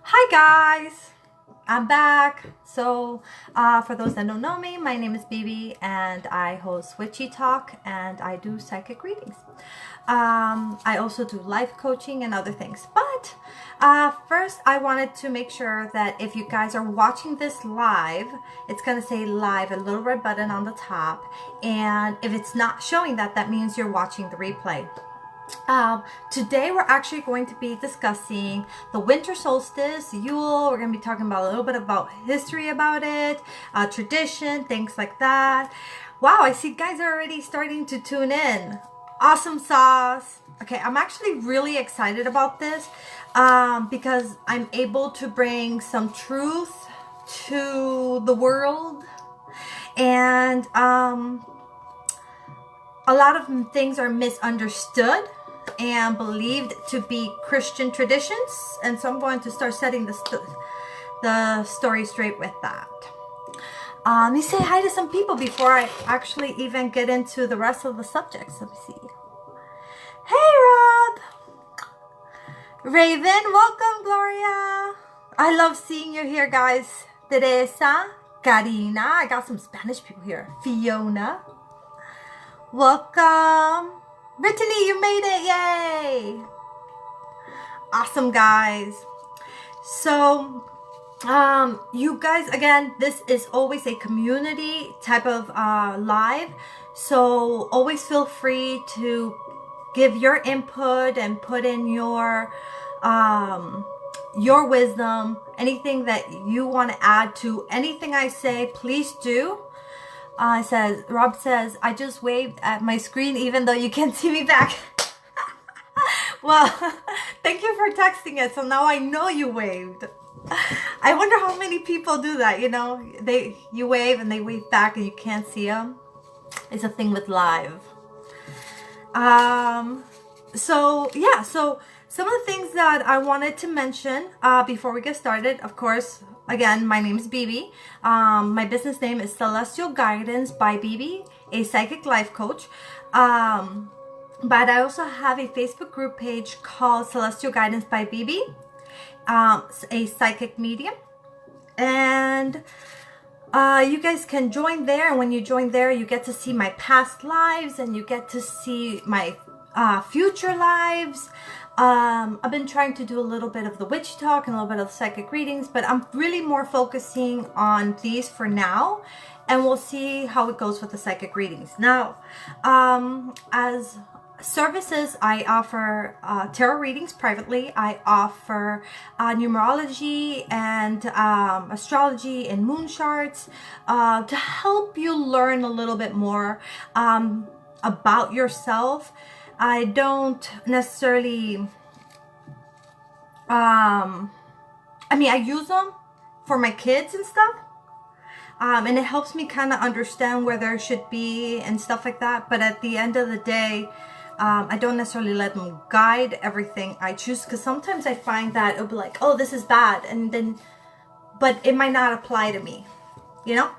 Hi guys, I'm back. For those that don't know me, my name is Bibi and I host Witchy Talk and I do psychic readings. I also do life coaching and other things. But first I wanted to make sure that if you guys are watching this live, it's going to say live, a little red button on the top. And if it's not showing that, that means you're watching the replay. Today we're actually going to be discussing the winter solstice, Yule. We're going to be talking about a little bit about history about it, tradition, things like that. Wow, I see guys are already starting to tune in. Awesome sauce. Okay, I'm actually really excited about this because I'm able to bring some truth to the world, and a lot of things are misunderstood and believed to be Christian traditions. And so I'm going to start setting the story straight with that. Let me say hi to some people before I actually even get into the rest of the subjects. Let me see. Hey, Rob. Raven, welcome, Gloria. I love seeing you here, guys. Teresa, Karina. I got some Spanish people here. Fiona. Welcome. Brittany, you made it. Yay. Awesome, guys. So, you guys, again, this is always a community type of live. So always feel free to give your input and put in your wisdom. Anything that you want to add to anything I say, please do. Rob says, I just waved at my screen even though you can't see me back. Well, thank you for texting it. So now I know you waved. I wonder how many people do that. You know, you wave and they wave back and you can't see them. It's a thing with live. So some of the things that I wanted to mention before we get started, of course, again, my name is Bibi. My business name is Celestial Guidance by Bibi, a psychic life coach. But I also have a Facebook group page called Celestial Guidance by Bibi, a psychic medium. And you guys can join there. And when you join there, you get to see my past lives and you get to see my future lives. I've been trying to do a little bit of the witch talk and a little bit of psychic readings, but I'm really more focusing on these for now, and we'll see how it goes with the psychic readings. Now, as services, I offer tarot readings privately. I offer numerology and astrology and moon charts to help you learn a little bit more about yourself. I don't necessarily, I use them for my kids and stuff. And it helps me kind of understand where there should be and stuff like that. But at the end of the day, I don't necessarily let them guide everything I choose. Because sometimes I find that it'll be like, oh, this is bad. But it might not apply to me, you know?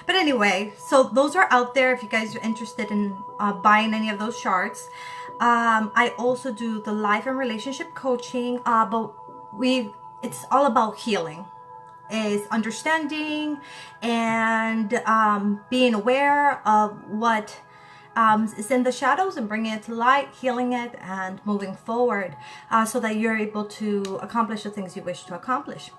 But anyway, so those are out there if you guys are interested in buying any of those charts. I also do the life and relationship coaching, but it's all about healing. It's understanding and being aware of what is in the shadows and bringing it to light, healing it, and moving forward so that you're able to accomplish the things you wish to accomplish.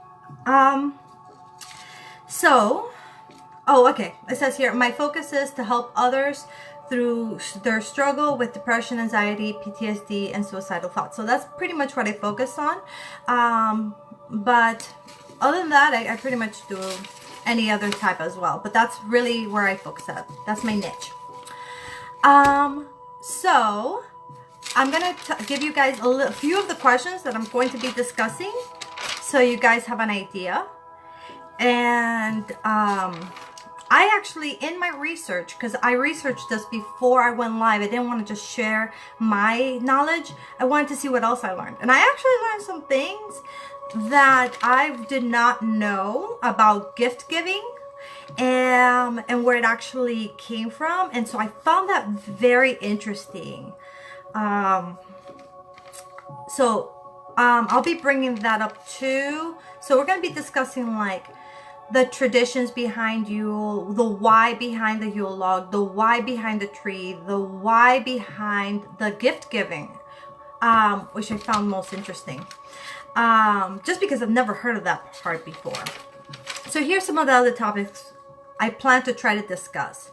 Okay. It says here, my focus is to help others through their struggle with depression, anxiety, PTSD, and suicidal thoughts. So that's pretty much what I focus on. But other than that, I pretty much do any other type as well. But that's really where I focus at. That's my niche. So I'm going to give you guys a few of the questions that I'm going to be discussing so you guys have an idea. And I actually, in my research, because I researched this before I went live, I didn't want to just share my knowledge. I wanted to see what else I learned. And I actually learned some things that I did not know about gift giving and where it actually came from. And so I found that very interesting. So I'll be bringing that up too. So we're going to be discussing like the traditions behind Yule, the why behind the Yule log, the why behind the tree, the why behind the gift giving, which I found most interesting. Just because I've never heard of that part before. So here's some of the other topics I plan to try to discuss.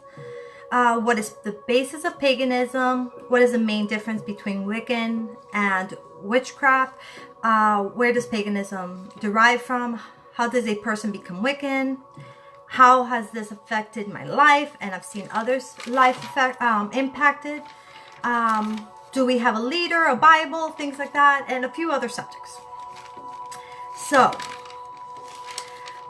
What is the basis of paganism? What is the main difference between Wiccan and witchcraft? Where does paganism derive from? How does a person become Wiccan? How has this affected my life? And I've seen others' life impacted. Do we have a leader, a Bible, things like that, and a few other subjects. So,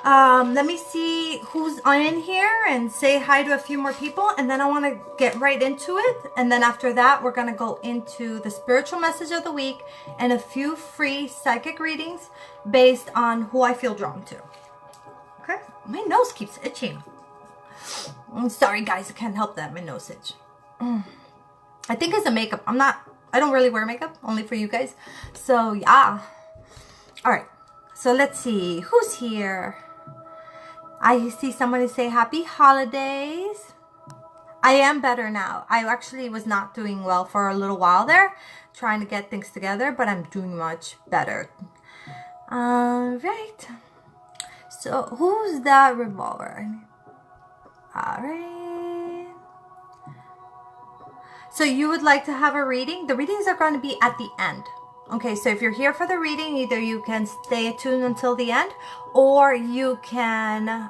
let me see who's in here and say hi to a few more people, and then I want to get right into it. And then after that, we're going to go into the spiritual message of the week and a few free psychic readings based on who I feel drawn to. Okay? My nose keeps itching. I'm sorry, guys. I can't help that. My nose itch. I think it's the makeup. I don't really wear makeup, only for you guys. So, yeah. All right. So, let's see. Who's here? I see somebody say happy holidays. I am better now. I actually was not doing well for a little while there, trying to get things together, but I'm doing much better. Right. So, who's that revolver? All right. So, you would like to have a reading? The readings are going to be at the end. Okay, so if you're here for the reading, either you can stay tuned until the end, or you can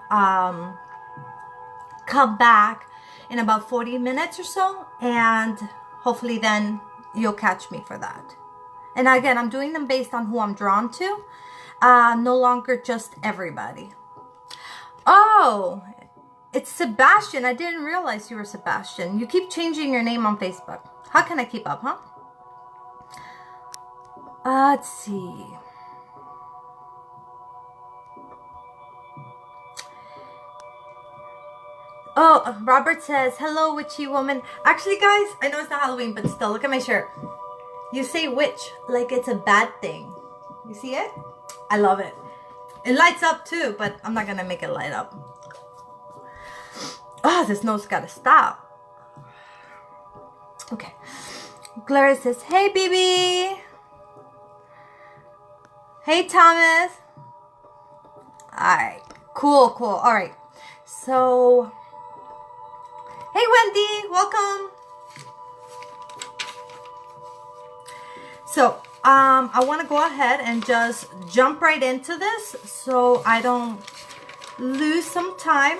come back in about 40 minutes or so, and hopefully then you'll catch me for that. And again, I'm doing them based on who I'm drawn to, no longer just everybody. Oh, it's Sebastian. I didn't realize you were Sebastian. You keep changing your name on Facebook. How can I keep up, huh? Let's see. Oh, Robert says, hello, witchy woman. Actually, guys, I know it's not Halloween, but still, look at my shirt. You say witch like it's a bad thing. You see it? I love it. It lights up too, but I'm not going to make it light up. Oh, this nose got to stop. Okay. Gloria says, hey, BB. Hey, Thomas. Alright. Cool, cool. Alright. So, hey, Wendy. Welcome. So, I want to go ahead and just jump right into this so I don't lose some time.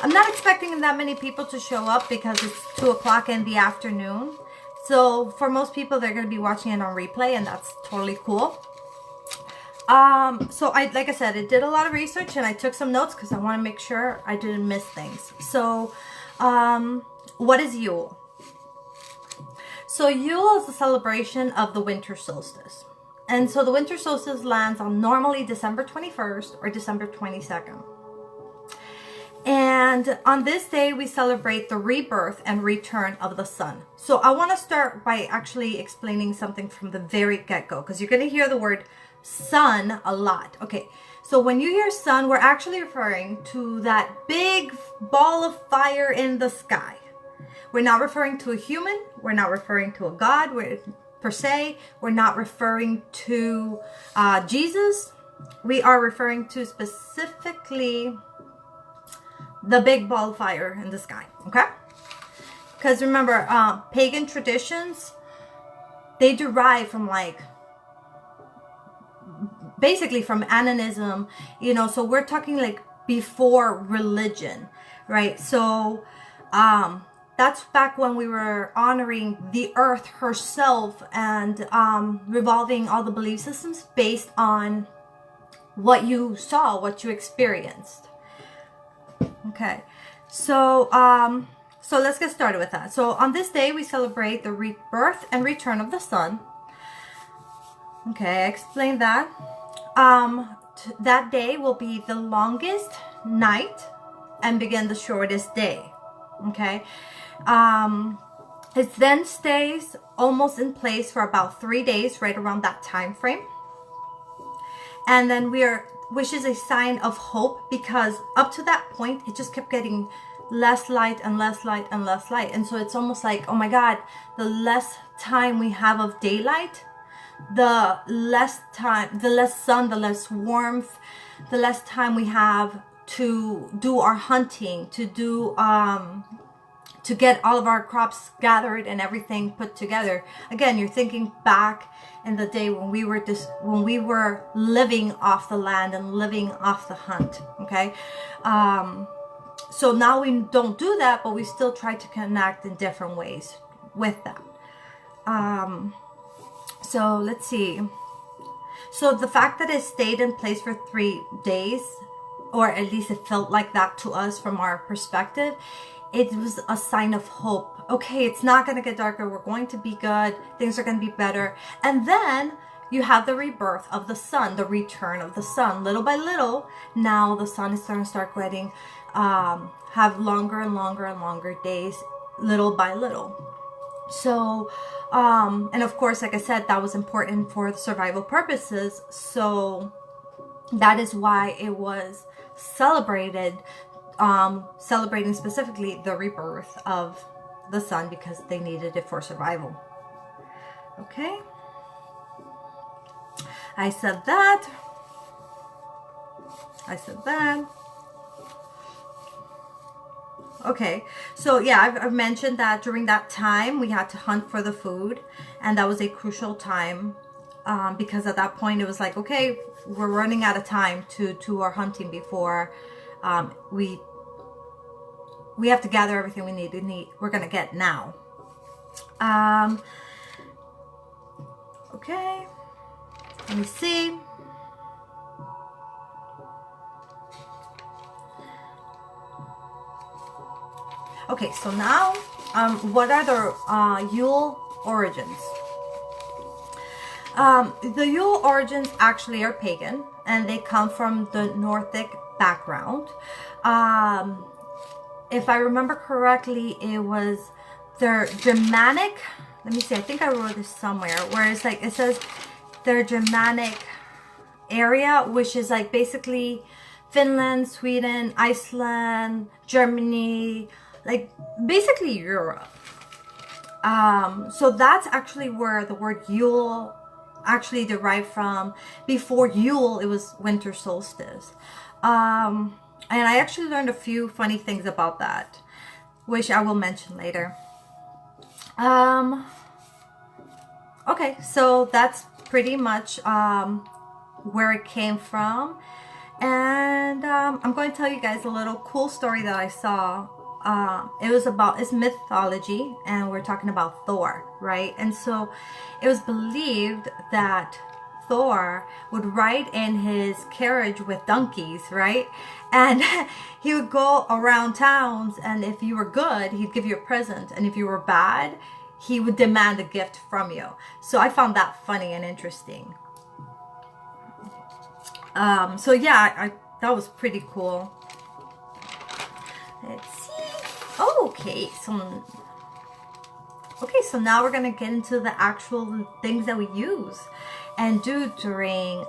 I'm not expecting that many people to show up because it's 2 o'clock in the afternoon. So for most people, they're going to be watching it on replay, and that's totally cool. So like I said, I did a lot of research and I took some notes because I want to make sure I didn't miss things. So, what is Yule? So Yule is a celebration of the winter solstice. And so the winter solstice lands on normally December 21st or December 22nd. And on this day, we celebrate the rebirth and return of the sun. So I want to start by actually explaining something from the very get-go, because you're going to hear the word sun a lot. Okay, so when you hear sun, we're actually referring to that big ball of fire in the sky. We're not referring to a human. We're not referring to a god per se. We're not referring to Jesus. We are referring to specifically the big ball of fire in the sky, okay? Because remember, pagan traditions, they derive from like, basically from animism, you know, so we're talking like before religion, right? So, that's back when we were honoring the earth herself and revolving all the belief systems based on what you saw, what you experienced. Okay, so so let's get started with that. So on this day, we celebrate the rebirth and return of the sun. Okay, I explained that. That day will be the longest night and begin the shortest day. Okay, It then stays almost in place for about 3 days, right around that time frame. And then which is a sign of hope, because up to that point, it just kept getting less light and less light and less light. And so it's almost like, oh my God, the less time we have of daylight, the less time, the less sun, the less warmth, the less time we have to do our hunting, to do, to get all of our crops gathered and everything put together. Again, you're thinking back in the day when we were living off the land and living off the hunt. Okay. So now we don't do that, but we still try to connect in different ways with that. So let's see. So the fact that it stayed in place for 3 days, or at least it felt like that to us from our perspective, it was a sign of hope. Okay, it's not going to get darker. We're going to be good. Things are going to be better. And then you have the rebirth of the sun, the return of the sun. Little by little, now the sun is going to start getting, have longer and longer and longer days, little by little. So, and of course, like I said, that was important for the survival purposes. So that is why it was celebrated, celebrating specifically the rebirth of the sun, because they needed it for survival. Okay. I said that. Okay, so yeah, I've mentioned that during that time we had to hunt for the food, and that was a crucial time, because at that point it was like, okay, we're running out of time to our hunting before we have to gather everything we're gonna get now. Okay, let me see. Okay, so now, what are the Yule origins? The Yule origins actually are pagan, and they come from the Nordic background. If I remember correctly, it was their Germanic, let me see, I think I wrote this somewhere, where it's like, it says their Germanic area, which is like basically Finland, Sweden, Iceland, Germany, like basically Europe. So that's actually where the word Yule actually derived from. Before Yule, it was winter solstice. And I actually learned a few funny things about that, which I will mention later. Okay, so that's pretty much where it came from. And I'm going to tell you guys a little cool story that I saw. It's mythology, and we're talking about Thor, right? And so it was believed that Thor would ride in his carriage with donkeys, right? And he would go around towns, and if you were good, he'd give you a present, and if you were bad, he would demand a gift from you. So I found that funny and interesting. So yeah, that was pretty cool. Let's see. Oh, okay, so now we're gonna get into the actual things that we use and do during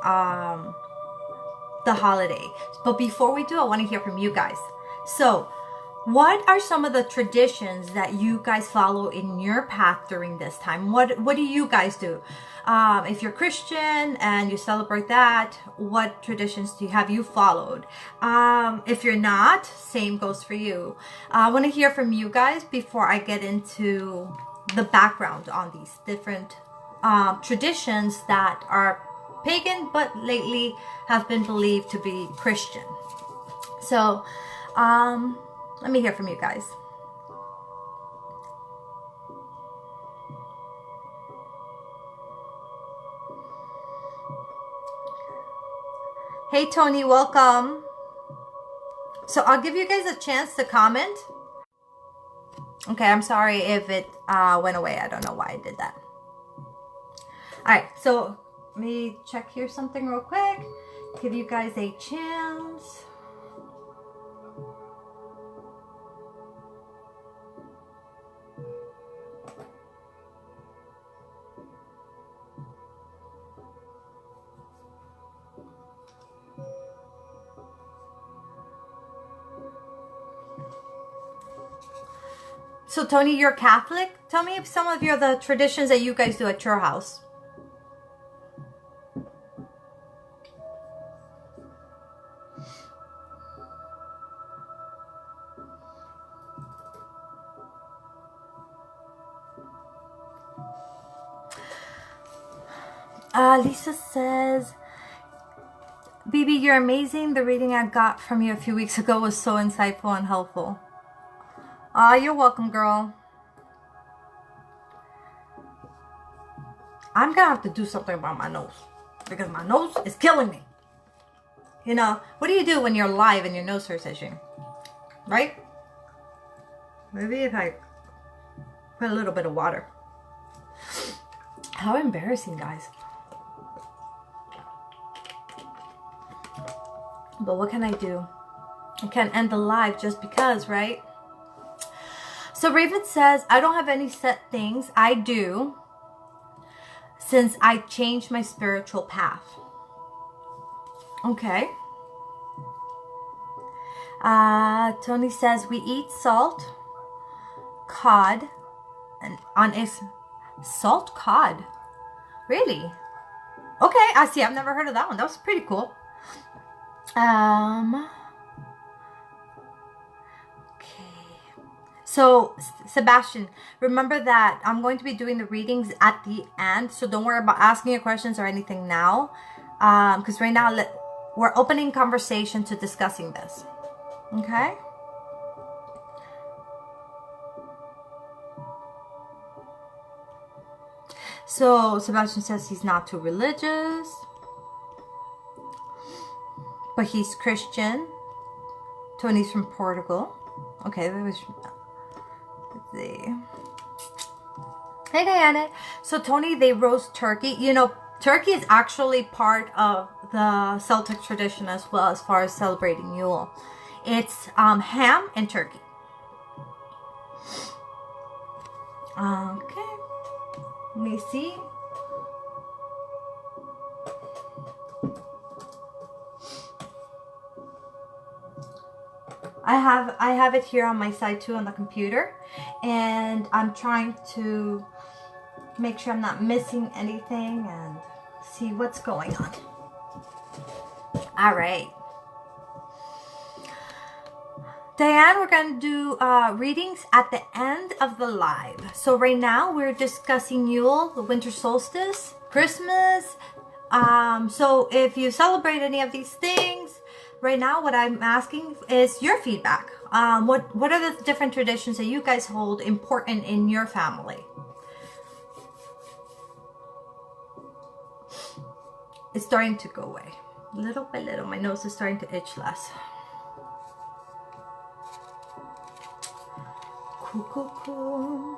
the holiday. But before we do, I want to hear from you guys. So what are some of the traditions that you guys follow in your path during this time? What do you guys do? If you're Christian and you celebrate that, what traditions have you followed? If you're not, same goes for you. I want to hear from you guys before I get into the background on these different traditions that are pagan but lately have been believed to be Christian. So let me hear from you guys. Hey Tony, welcome. So I'll give you guys a chance to comment. Okay, I'm sorry if it went away. I don't know why I did that. Alright, so let me check here something real quick. Give you guys a chance. So Tony, you're Catholic? Tell me some of the traditions that you guys do at your house. Lisa says, BB, you're amazing. The reading I got from you a few weeks ago was so insightful and helpful. You're welcome, girl. I'm gonna have to do something about my nose, because my nose is killing me. You know, what do you do when you're live and your nose starts itching? Right? Maybe if I put a little bit of water. How embarrassing, guys. But what can I do? I can't end the live just because, right? So Raven says, I don't have any set things. I do, since I changed my spiritual path. Okay. Tony says, we eat salt, cod, and on a salt cod. Really? Okay, I see. I've never heard of that one. That was pretty cool. Okay. So, Sebastian, remember that I'm going to be doing the readings at the end. So don't worry about asking your questions or anything now. Because right now, we're opening conversation to discussing this. Okay? So, Sebastian says he's not too religious, but he's Christian. Tony's from Portugal. Okay, let's see. Hey, Diana. So, Tony, they roast turkey. You know, turkey is actually part of the Celtic tradition as well, as far as celebrating Yule. It's ham and turkey. Okay. Let me see. I have it here on my side too on the computer, and I'm trying to make sure I'm not missing anything and see what's going on. All right. Diane, we're going to do readings at the end of the live. So right now we're discussing Yule, the winter solstice, Christmas. So if you celebrate any of these things, right now what I'm asking is your feedback. What are the different traditions that you guys hold important in your family? It's starting to go away. Little by little, my nose is starting to itch less. Cool.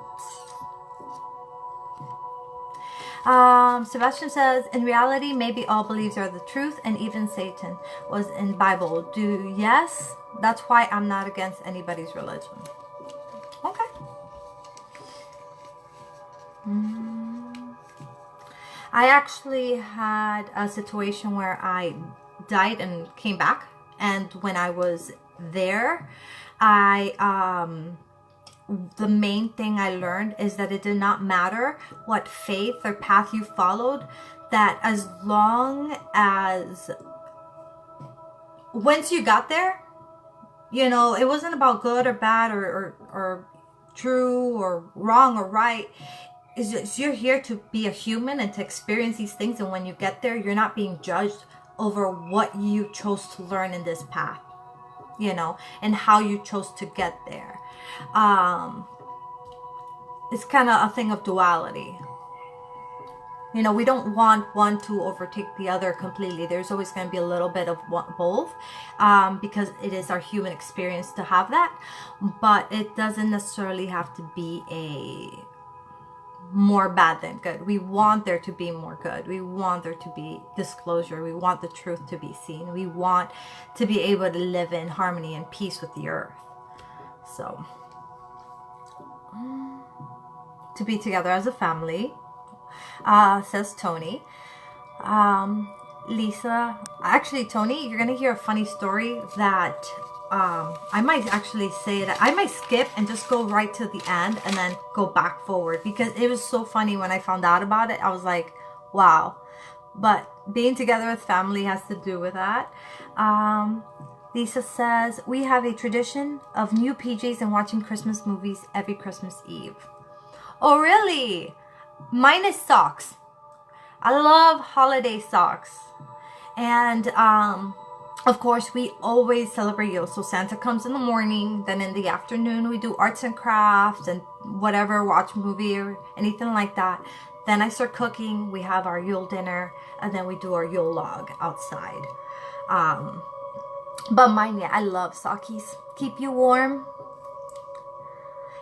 Sebastian says, in reality, maybe all beliefs are the truth, and even Satan was in Bible. Yes, that's why I'm not against anybody's religion. Okay. I actually had a situation where I died and came back, and when I was there, the main thing I learned is that it did not matter what faith or path you followed, that as long as once you got there, you know, it wasn't about good or bad or true or wrong or right. It's just, you're here to be a human and to experience these things, and when you get there, you're not being judged over what you chose to learn in this path, you know, and how you chose to get there. It's kind of a thing of duality. You know, we don't want one to overtake the other completely. There's always going to be a little bit of both, because it is our human experience to have that, but it doesn't necessarily have to be a more bad than good. We want there to be more good. We want there to be disclosure. We want the truth to be seen. We want to be able to live in harmony and peace with the earth. So, to be together as a family, says Tony. Lisa, actually, Tony, you're going to hear a funny story that I might actually say that I might skip and just go right to the end and then go back forward, because it was so funny when I found out about it. I was like, wow. But being together with family has to do with that. Lisa says, we have a tradition of new PJs and watching Christmas movies every Christmas Eve. Oh, really? Mine is socks. I love holiday socks. And of course, we always celebrate Yule. So Santa comes in the morning, then in the afternoon we do arts and crafts and whatever, watch movie or anything like that. Then I start cooking, we have our Yule dinner, and then we do our Yule log outside. But mine, yeah, I love sockies. Keep you warm.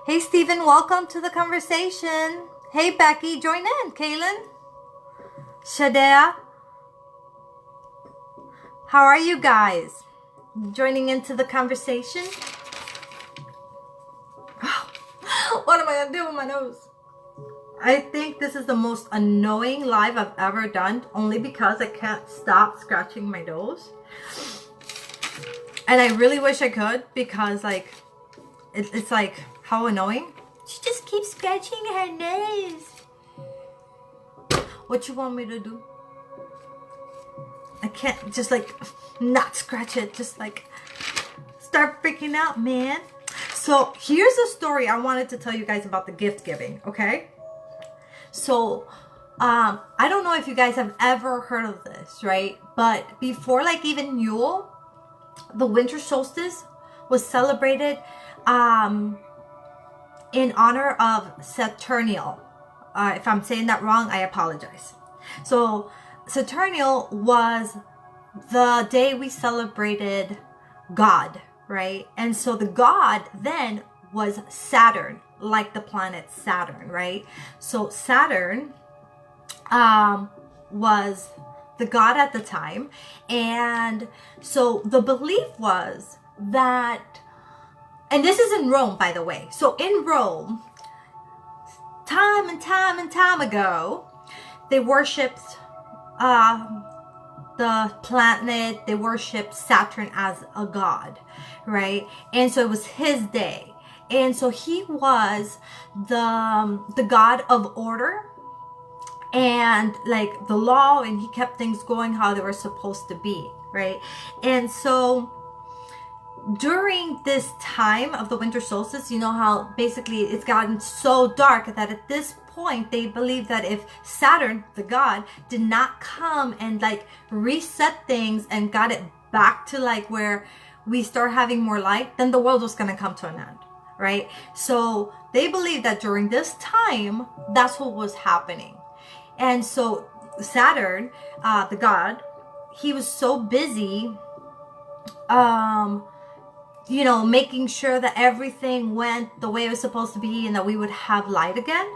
Hey Stephen, welcome to the conversation. Hey Becky, join in. Kaylin, Shadea, how are you guys? Joining into the conversation? What am I gonna do with my nose? I think this is the most annoying live I've ever done, only because I can't stop scratching my nose. And I really wish I could, because like, it's like, how annoying. She just keeps scratching her nose. What you want me to do? I can't just like not scratch it, just like start freaking out, man. So here's a story I wanted to tell you guys about the gift giving, okay? So I don't know if you guys have ever heard of this, right? But before like even Yule, the winter solstice was celebrated in honor of Saturnial. If I'm saying that wrong, I apologize. So Saturnial was the day we celebrated God, right? And so the god then was Saturn, like the planet Saturn, right? So Saturn was the god at the time. And so the belief was that, and this is in Rome, by the way. So in Rome, time and time ago, they worshipped the planet, they worshiped Saturn as a god, right? And so it was his day. And so he was the god of order and like the law, and he kept things going how they were supposed to be, right? And so during this time of the winter solstice, you know how basically it's gotten so dark that at this point they believe that if Saturn, the god, did not come and like reset things and got it back to like where we start having more light, then the world was going to come to an end, right? So they believe that during this time, that's what was happening. And so Saturn, the god, he was so busy you know, making sure that everything went the way it was supposed to be and that we would have light again,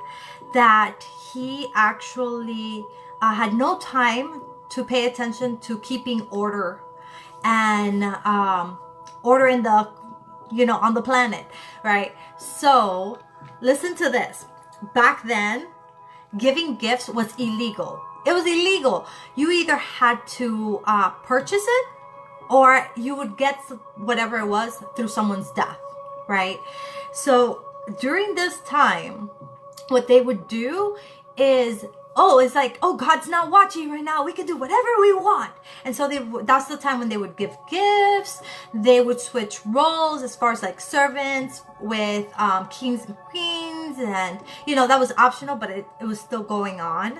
that he actually had no time to pay attention to keeping order and order in the, you know, on the planet, right? So listen to this. Back then, giving gifts was illegal. It was illegal. You either had to purchase it, or you would get whatever it was through someone's death, right? So during this time, what they would do is, oh, it's like, oh, God's not watching right now. We can do whatever we want. And so that's the time when they would give gifts. They would switch roles as far as like servants with kings and queens. And, you know, that was optional, but it was still going on.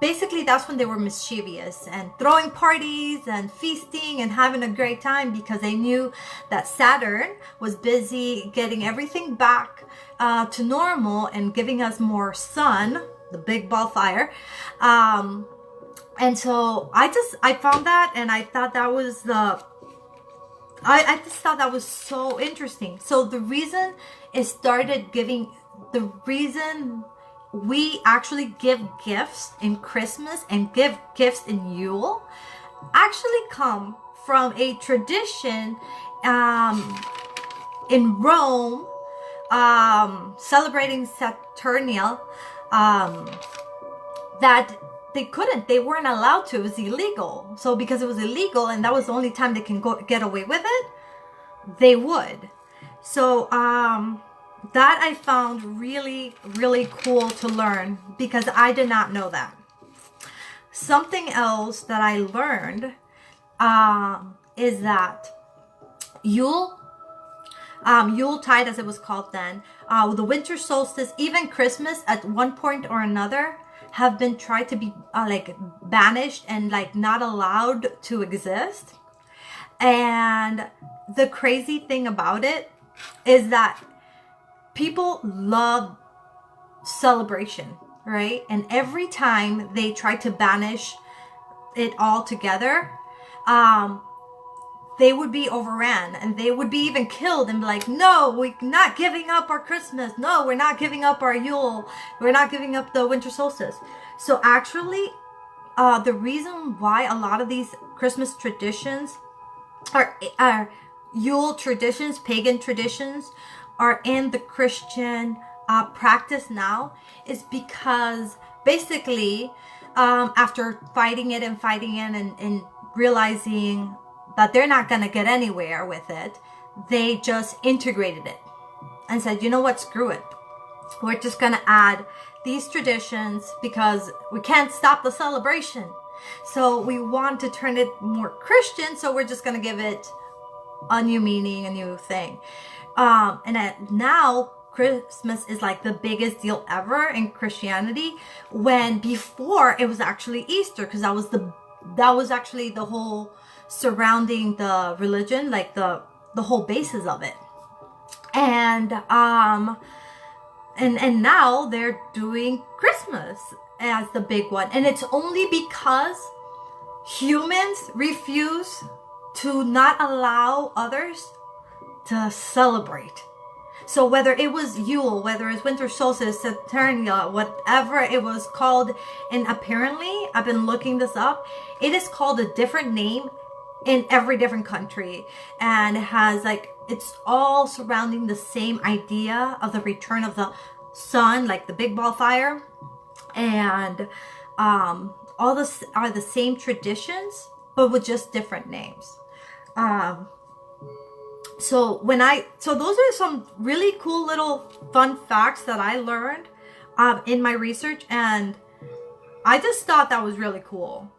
Basically, that's when they were mischievous and throwing parties and feasting and having a great time, because they knew that Saturn was busy getting everything back to normal and giving us more sun, the big ball fire. And so I found that, and I thought that was I just thought that was so interesting. So the reason it started giving, the reason we actually give gifts in Christmas and give gifts in Yule actually come from a tradition in Rome, celebrating Saturnial, that they weren't allowed to. It was illegal. So because it was illegal and that was the only time they can get away with it, they would. So that I found really, really cool to learn, because I did not know that. Something else that I learned is that Yuletide, as it was called then, the winter solstice, even Christmas at one point or another have been tried to be like banished and like not allowed to exist. And the crazy thing about it is that people love celebration, right? And every time they try to banish it all together, they would be overran and they would be even killed and be like, no, we're not giving up our Christmas. No, we're not giving up our Yule. We're not giving up the winter solstice. So actually, the reason why a lot of these Christmas traditions are Yule traditions, pagan traditions, are in the Christian practice now is because basically after fighting it and realizing that they're not going to get anywhere with it, they just integrated it and said, you know what, screw it. We're just going to add these traditions because we can't stop the celebration. So we want to turn it more Christian, so we're just going to give it a new meaning, a new thing. Now Christmas is like the biggest deal ever in Christianity, when before it was actually Easter, because that was actually the whole surrounding the religion, like the whole basis of it. And now they're doing Christmas as the big one, and it's only because humans refuse to not allow others to celebrate. So whether it was Yule, whether it's winter solstice, Saturnalia, whatever it was called, and apparently I've been looking this up, it is called a different name in every different country, and it has like, it's all surrounding the same idea of the return of the sun, like the big ball fire, and all this are the same traditions but with just different names. So those are some really cool little fun facts that I learned in my research, and I just thought that was really cool,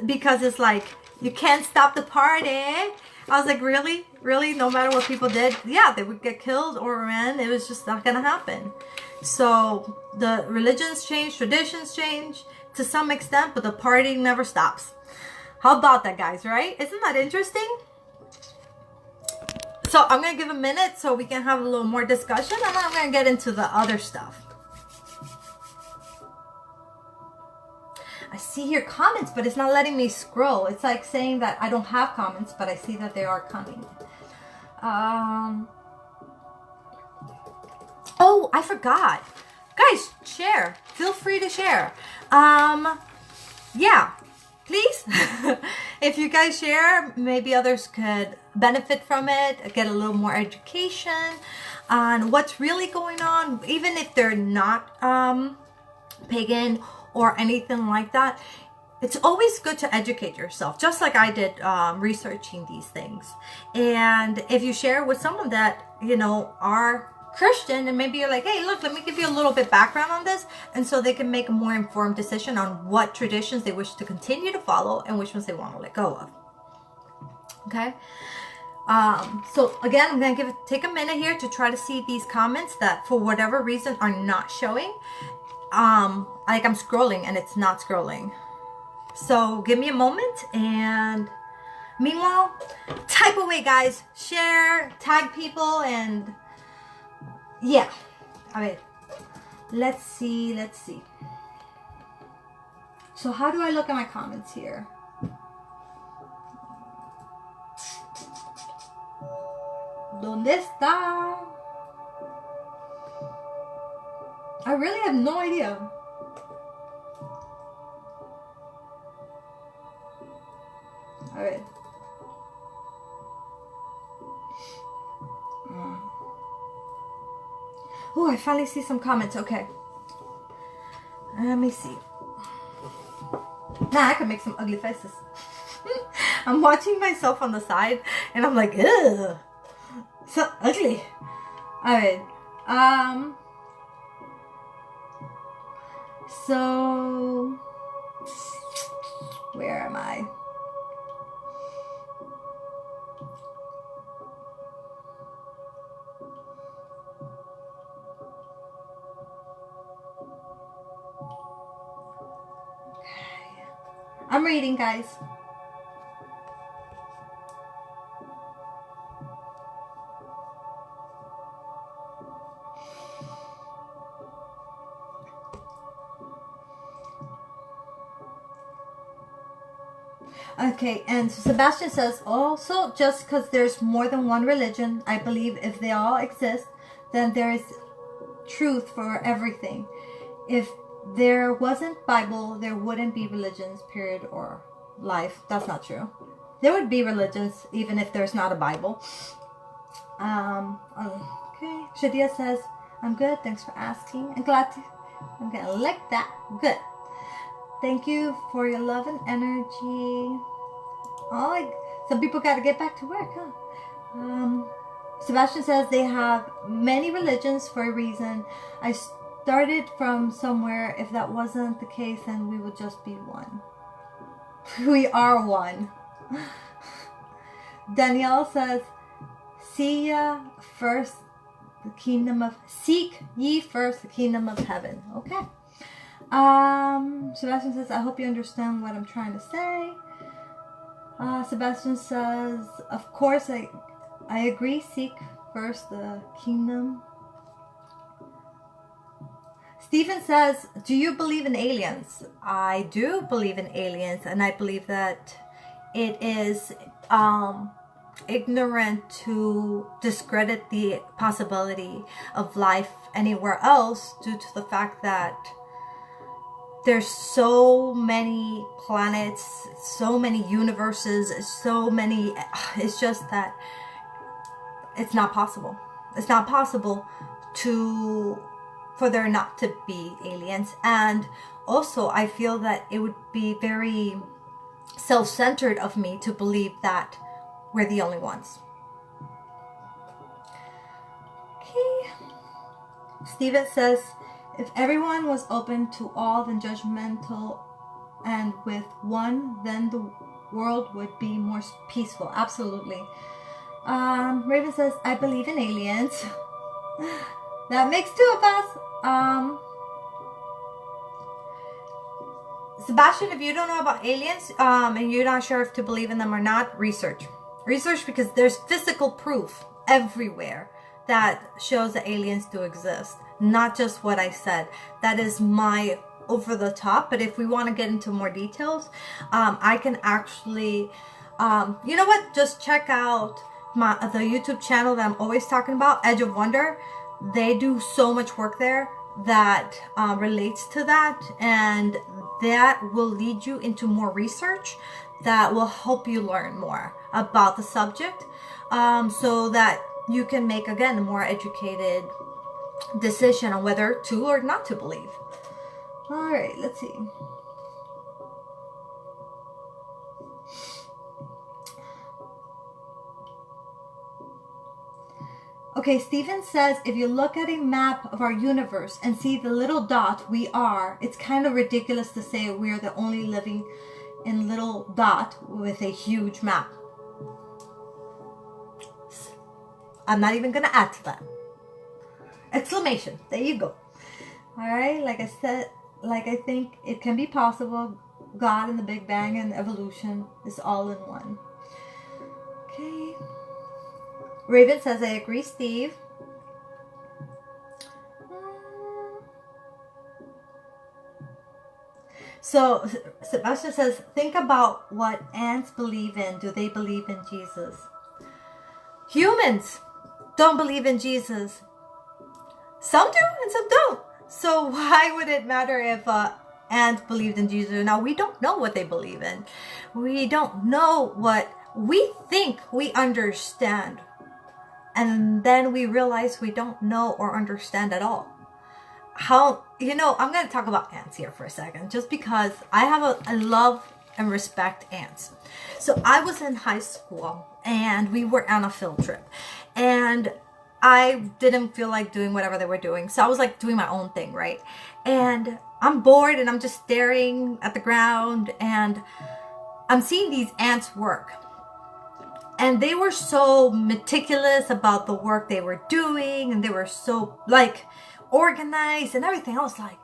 because it's like, you can't stop the party. I was like, really? No matter what people did, yeah, they would get killed or ran. It was just not gonna happen. So the religions change, traditions change to some extent, but the partying never stops. How about that, guys, right? Isn't that interesting? So I'm gonna give a minute so we can have a little more discussion, and then I'm gonna get into the other stuff. I see your comments, but it's not letting me scroll. It's like saying that I don't have comments, but I see that they are coming. Oh, I forgot. Guys, share. Feel free to share. Yeah, please. If you guys share, maybe others could benefit from it, get a little more education on what's really going on, even if they're not pagan or anything like that. It's always good to educate yourself, just like I did researching these things. And if you share with someone that, you know, are Christian, and maybe you're like, hey, look, let me give you a little bit background on this, and so they can make a more informed decision on what traditions they wish to continue to follow and which ones they want to let go of. Okay. So again, I'm going to take a minute here to try to see these comments that for whatever reason are not showing. Like I'm scrolling and it's not scrolling. So give me a moment, and meanwhile, type away, guys. Share, tag people, and yeah. All right. Let's see. So how do I look at my comments here? ¿Dónde está? I really have no idea. All right. Oh, I finally see some comments. Okay. Let me see. Nah, I can make some ugly faces. I'm watching myself on the side, and I'm like, ugh. So ugly. Alright. So where am I? Okay. I'm reading, guys. Okay, and Sebastian says, also, just because there's more than one religion, I believe if they all exist, then there is truth for everything. If there wasn't Bible, there wouldn't be religions, period, or life. That's not true. There would be religions, even if there's not a Bible. Okay, Shadia says, I'm good, thanks for asking. I'm gonna like that. Good. Thank you for your love and energy. Some people got to get back to work, huh? Sebastian says they have many religions for a reason. I started from somewhere. If that wasn't the case, then we would just be one. We are one. Danielle says, seek ye first the kingdom of heaven. Okay. Sebastian says, I hope you understand what I'm trying to say. Sebastian says, of course, I agree. Seek first the kingdom. Stephen says, do you believe in aliens? I do believe in aliens, and I believe that it is ignorant to discredit the possibility of life anywhere else due to the fact that there's so many planets, so many universes, so many, it's just that it's not possible. It's not possible for there not to be aliens. And also I feel that it would be very self-centered of me to believe that we're the only ones. Okay. Steven says, if everyone was open to all, then judgmental, and with one, then the world would be more peaceful. Absolutely. Raven says, I believe in aliens. That makes two of us. Sebastian, if you don't know about aliens, and you're not sure if to believe in them or not, research. Research, because there's physical proof everywhere that shows that aliens do exist. Not just what I said. That is my over the top. But if we want to get into more details, I can actually, you know what? Just check out the YouTube channel that I'm always talking about, Edge of Wonder. They do so much work there that relates to that, and that will lead you into more research that will help you learn more about the subject, so that you can make, again, a more educated decision on whether to or not to believe. All right, let's see. Okay, Stephen says, if you look at a map of our universe and see the little dot we are, it's kind of ridiculous to say we're the only living in little dot with a huge map. I'm not even going to add to that. Exclamation. There you go. All right, like I said, I think it can be possible. God and the Big Bang and evolution is all in one. Okay. Raven says, I agree, Steve. So Sebastian says, think about what ants believe in. Do they believe in Jesus? Humans don't believe in Jesus. Some do and some don't. So why would it matter if ants believed in Jesus? Now, we don't know what they believe in. We don't know what we think we understand. And then we realize we don't know or understand at all. How, I'm going to talk about ants here for a second, just because I love and respect ants. So I was in high school and we were on a field trip, and I didn't feel like doing whatever they were doing. So I was like doing my own thing, right? And I'm bored and I'm just staring at the ground and I'm seeing these ants work. And they were so meticulous about the work they were doing, and they were so like organized and everything. I was like,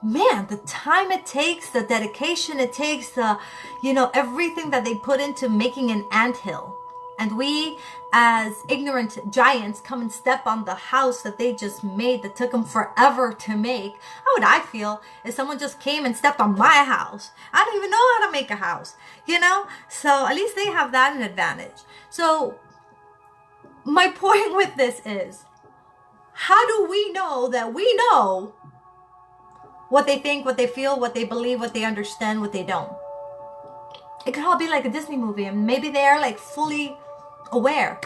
man, the time it takes, the dedication it takes, the, you know, everything that they put into making an anthill. And we, as ignorant giants, come and step on the house that they just made that took them forever to make. How would I feel if someone just came and stepped on my house? I don't even know how to make a house, you know? So at least they have that an advantage. So my point with this is, how do we know that we know what they think, what they feel, what they believe, what they understand, what they don't? It could all be like a Disney movie, and maybe they're like fully aware,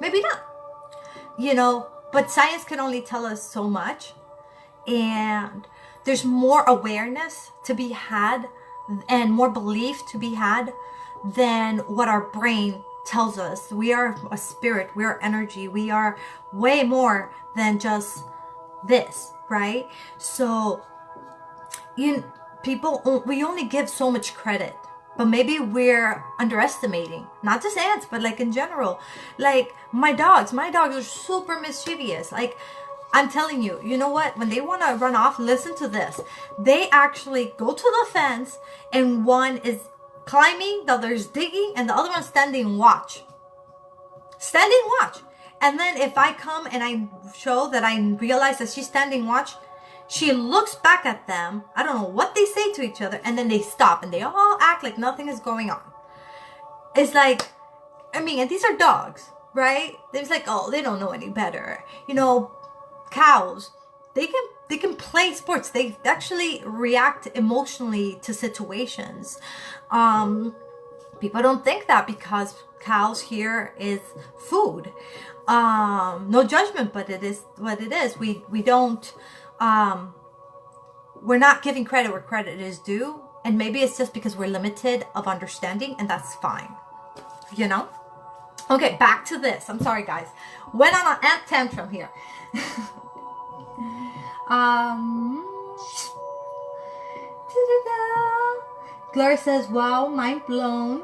maybe not, you know, but science can only tell us so much, and there's more awareness to be had and more belief to be had than what our brain tells us. We are a spirit, we are energy, we are way more than just this, right? So people, we only give so much credit. But maybe we're underestimating, not just ants, but like in general. Like my dogs are super mischievous. Like I'm telling you, you know what? When they want to run off, listen to this. They actually go to the fence, and one is climbing, the other is digging, and the other one's standing watch. Standing watch. And then if I come and I show that I realize that she's standing watch, she looks back at them. I don't know what they say to each other. And then they stop and they all act like nothing is going on. It's like, I mean, and these are dogs, right? It's like, oh, they don't know any better. You know, cows, they can play sports. They actually react emotionally to situations. People don't think that because cows here is food. No judgment, but it is what it is. We don't... we're not giving credit where credit is due, and maybe it's just because we're limited of understanding, and that's fine, you know? Okay, back to this. I'm sorry, guys. Went on an ant tantrum here. Gloria says, wow, mind blown.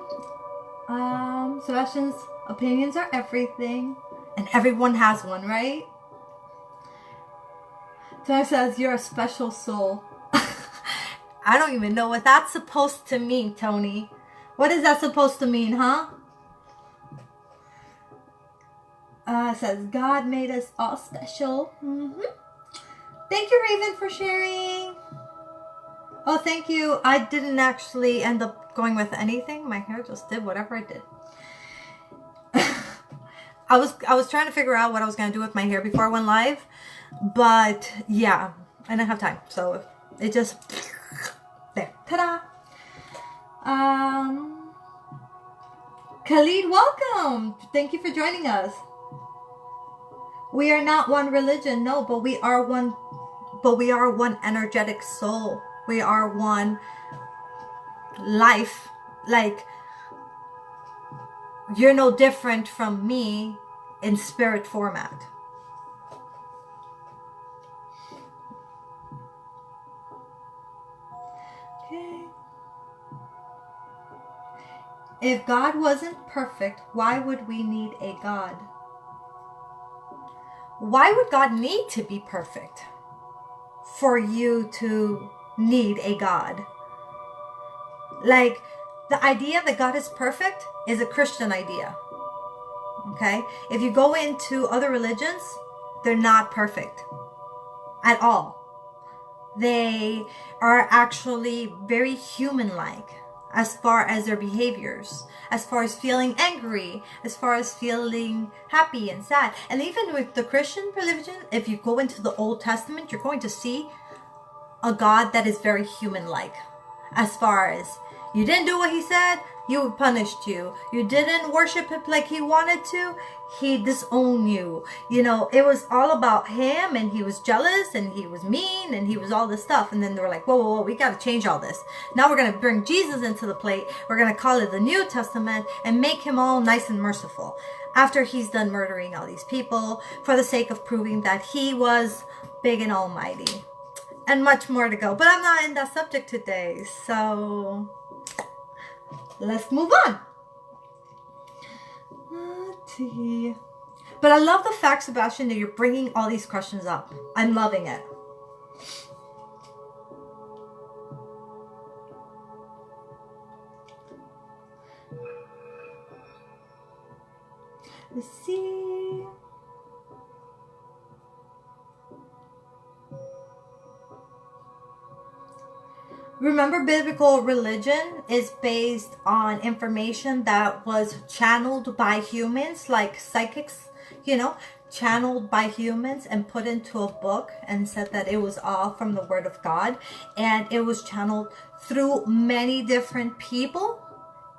Sebastian's opinions are everything, and everyone has one, right? Tony says, you're a special soul. I don't even know what that's supposed to mean, Tony. What is that supposed to mean, huh? It says, God made us all special. Thank you, Raven, for sharing. Oh, thank you. I didn't actually end up going with anything. My hair just did whatever it did. I was trying to figure out what I was going to do with my hair before I went live. But yeah, I didn't have time, so it just there. Ta-da! Khalid, welcome. Thank you for joining us. We are not one religion, no, but we are one. But we are one energetic soul. We are one life. Like, you're no different from me in spirit format. If God wasn't perfect, why would we need a God? Why would God need to be perfect for you to need a God? Like, the idea that God is perfect is a Christian idea. Okay? If you go into other religions, they're not perfect at all. They are actually very human-like as far as their behaviors, as far as feeling angry, as far as feeling happy and sad. And even with the Christian religion, if you go into the Old Testament, you're going to see a God that is very human-like. As far as, you didn't do what he said, you punished you. You didn't worship him like he wanted to, he disowned you. You know, it was all about him, and he was jealous, and he was mean, and he was all this stuff. And then they were like, whoa, whoa, whoa, we got to change all this. Now we're going to bring Jesus into the plate. We're going to call it the New Testament and make him all nice and merciful. After he's done murdering all these people for the sake of proving that he was big and almighty. And much more to go. But I'm not in that subject today. So let's move on. But I love the fact, Sebastian, that you're bringing all these questions up. I'm loving it. Let's see. Remember, biblical religion is based on information that was channeled by humans, like psychics, you know, channeled by humans and put into a book and said that it was all from the Word of God. And it was channeled through many different people,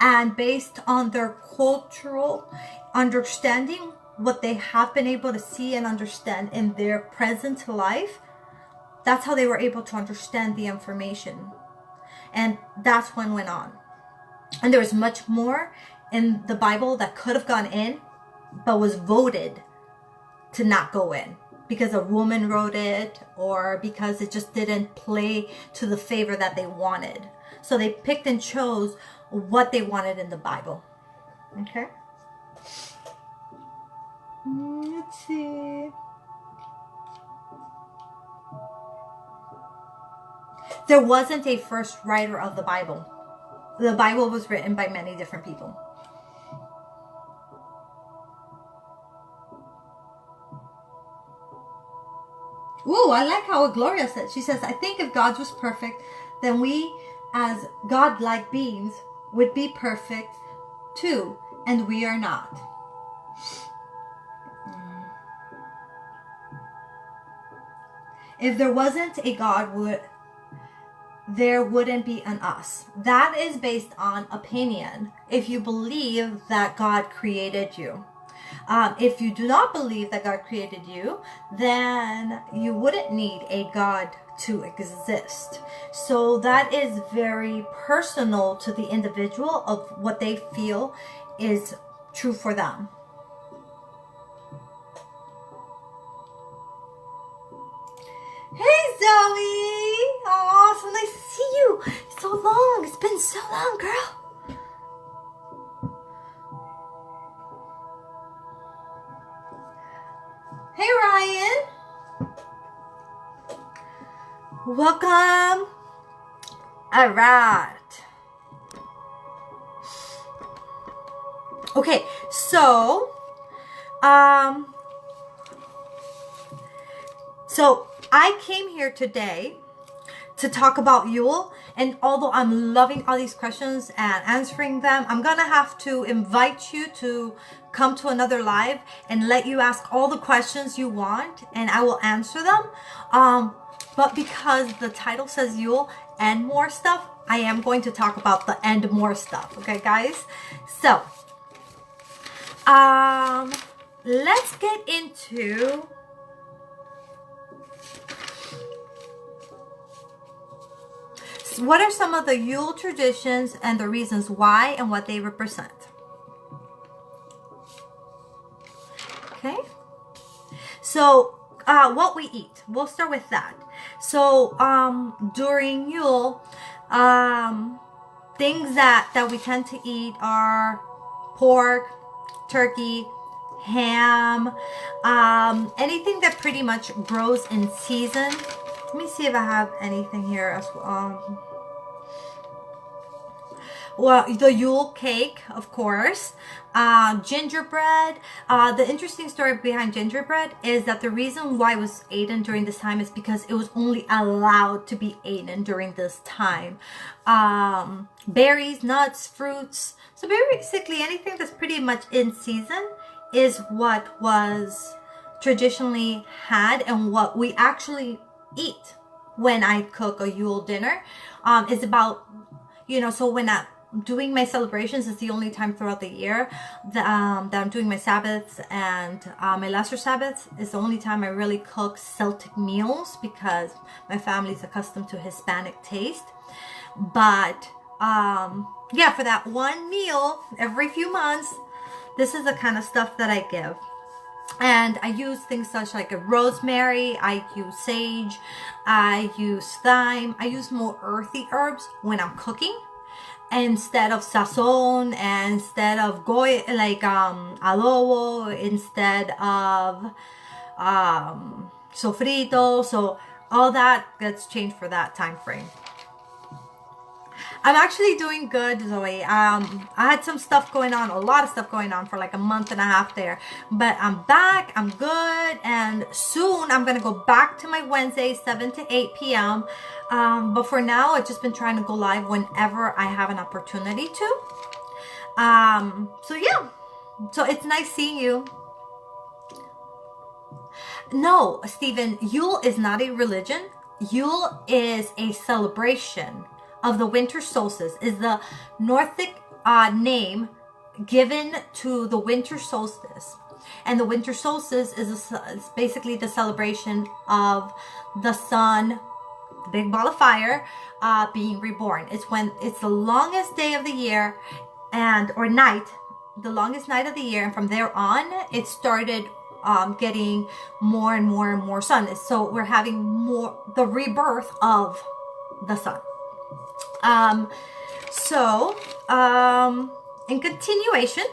and based on their cultural understanding, what they have been able to see and understand in their present life, that's how they were able to understand the information. And that's when it went on. And there was much more in the Bible that could have gone in, but was voted to not go in. Because a woman wrote it, or because it just didn't play to the favor that they wanted. So they picked and chose what they wanted in the Bible. Okay? Let's see. There wasn't a first writer of the Bible. The Bible was written by many different people. Ooh, I like how Gloria said. She says, I think if God was perfect, then we as God-like beings would be perfect too, and we are not. If there wasn't a God, there wouldn't be an us. That is based on opinion. If you believe that God created you. If you do not believe that God created you, then you wouldn't need a God to exist. So that is very personal to the individual of what they feel is true for them. Hey Zoe! Oh, so nice to see you. It's so long. It's been so long, girl. Hey Ryan. Welcome. All right. Okay, so I came here today to talk about Yule, and although I'm loving all these questions and answering them, I'm gonna have to invite you to come to another live and let you ask all the questions you want, and I will answer them. But because the title says Yule and more stuff, I am going to talk about the and more stuff. Okay, guys? So, let's get into what are some of the Yule traditions and the reasons why and what they represent. Okay, so what we eat, we'll start with that. So during Yule, things that we tend to eat are pork, turkey, ham, anything that pretty much grows in season. Let me see if I have anything here as well. Well, the Yule cake, of course, gingerbread. The interesting story behind gingerbread is that the reason why it was eaten during this time is because it was only allowed to be eaten during this time. Berries, nuts, fruits. So basically anything that's pretty much in season is what was traditionally had, and what we actually eat when I cook a Yule dinner. Is about, you know, so when doing my celebrations. It's the only time throughout the year that I'm doing my Sabbaths, and my lesser Sabbaths is the only time I really cook Celtic meals because my family's accustomed to Hispanic taste. But yeah, for that one meal every few months, this is the kind of stuff that I give. And I use things such like a rosemary, I use sage, I use thyme. I use more earthy herbs when I'm cooking instead of sazon, and instead of adobo, instead of sofrito. So all that gets changed for that time frame. I'm actually doing good, Zoe. I had some stuff going on, a lot of stuff going on for like a month and a half there. But I'm back, I'm good, and soon I'm going to go back to my Wednesdays, 7 to 8 p.m. But for now, I've just been trying to go live whenever I have an opportunity to. So yeah, so it's nice seeing you. No, Stephen, Yule is not a religion. Yule is a celebration of the winter solstice. Is the Nordic name given to the winter solstice. And the winter solstice is basically the celebration of the sun, the big ball of fire, being reborn. It's when it's the longest day of the year, or night, the longest night of the year, and from there on it started getting more and more and more sun. So we're having more the rebirth of the sun. In continuation,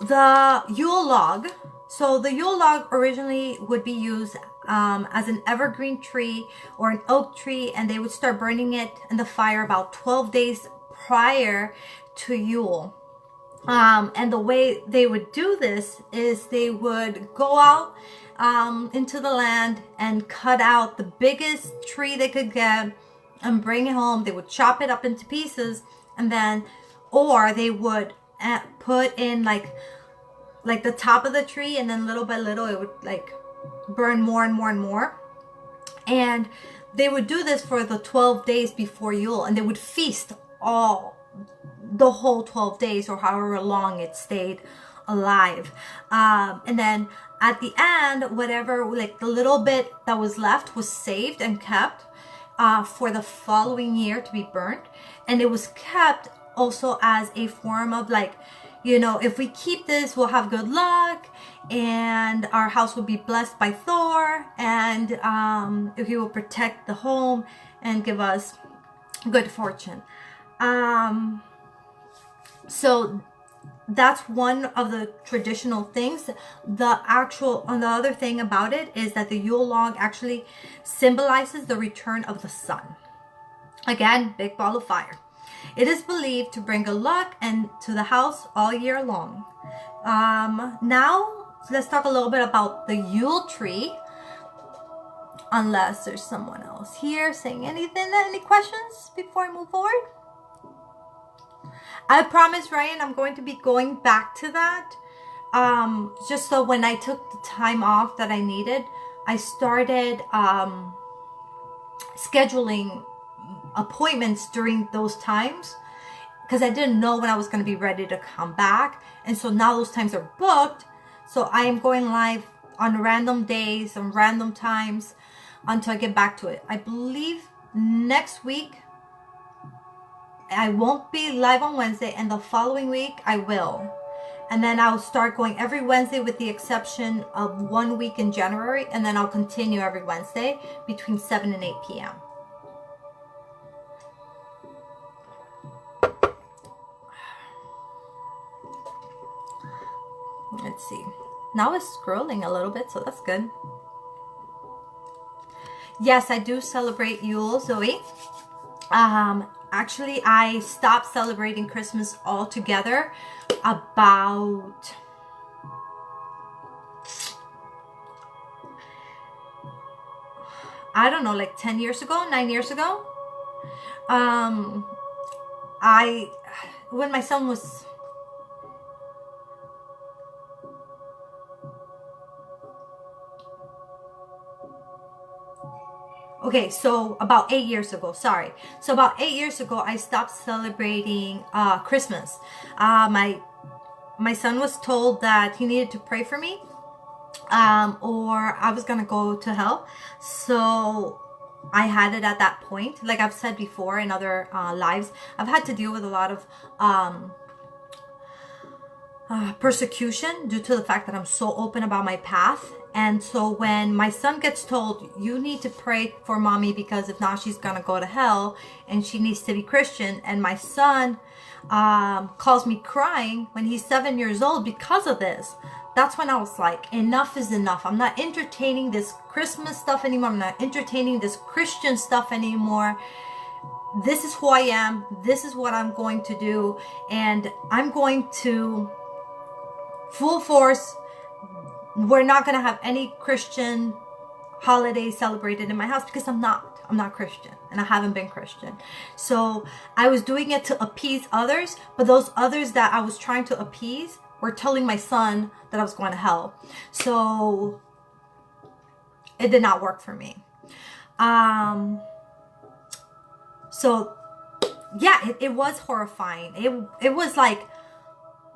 the Yule log. So the Yule log originally would be used as an evergreen tree or an oak tree, and they would start burning it in the fire about 12 days prior to Yule. And the way they would do this is they would go out into the land and cut out the biggest tree they could get and bring it home. They would chop it up into pieces, and then, or they would put in like the top of the tree, and then little by little it would like burn more and more and more. And they would do this for the 12 days before Yule, and they would feast the whole 12 days or however long it stayed alive. And then at the end, whatever, like the little bit that was left was saved and kept for the following year to be burnt. And it was kept also as a form of like, you know, if we keep this, we'll have good luck, and our house will be blessed by Thor, and he will protect the home and give us good fortune. So that's one of the traditional things. The other thing about it is that the Yule log actually symbolizes the return of the sun. Again, big ball of fire. It is believed to bring good luck and to the house all year long. Now let's talk a little bit about the Yule tree. Unless there's someone else here saying anything, any questions before I move forward? I promise, Ryan, I'm going to be going back to that. Just so when I took the time off that I needed, I started scheduling appointments during those times, because I didn't know when I was going to be ready to come back. And so now those times are booked. So I am going live on random days and random times until I get back to it. I believe next week I won't be live on Wednesday, and the following week I will. And then I'll start going every Wednesday with the exception of 1 week in January, and then I'll continue every Wednesday between 7 and 8 p.m. Let's see. Now it's scrolling a little bit, so that's good. Yes, I do celebrate Yule, Zoe. Actually, I stopped celebrating Christmas altogether about I don't know, like 10 years ago, 9 years ago. When my son was okay, so about 8 years ago, sorry. So about 8 years ago, I stopped celebrating Christmas. My son was told that he needed to pray for me, or I was gonna go to hell. So I had it at that point. Like I've said before in other lives, I've had to deal with a lot of persecution due to the fact that I'm so open about my path. And so when my son gets told, you need to pray for mommy because if not, she's gonna go to hell and she needs to be Christian. And my son calls me crying when he's 7 years old because of this. That's when I was like, enough is enough. I'm not entertaining this Christmas stuff anymore. I'm not entertaining this Christian stuff anymore. This is who I am. This is what I'm going to do. And I'm going to full force. We're not going to have any Christian holidays celebrated in my house because I'm not Christian and I haven't been Christian. So I was doing it to appease others, but those others that I was trying to appease were telling my son that I was going to hell. So it did not work for me. So yeah, it was horrifying. It was like,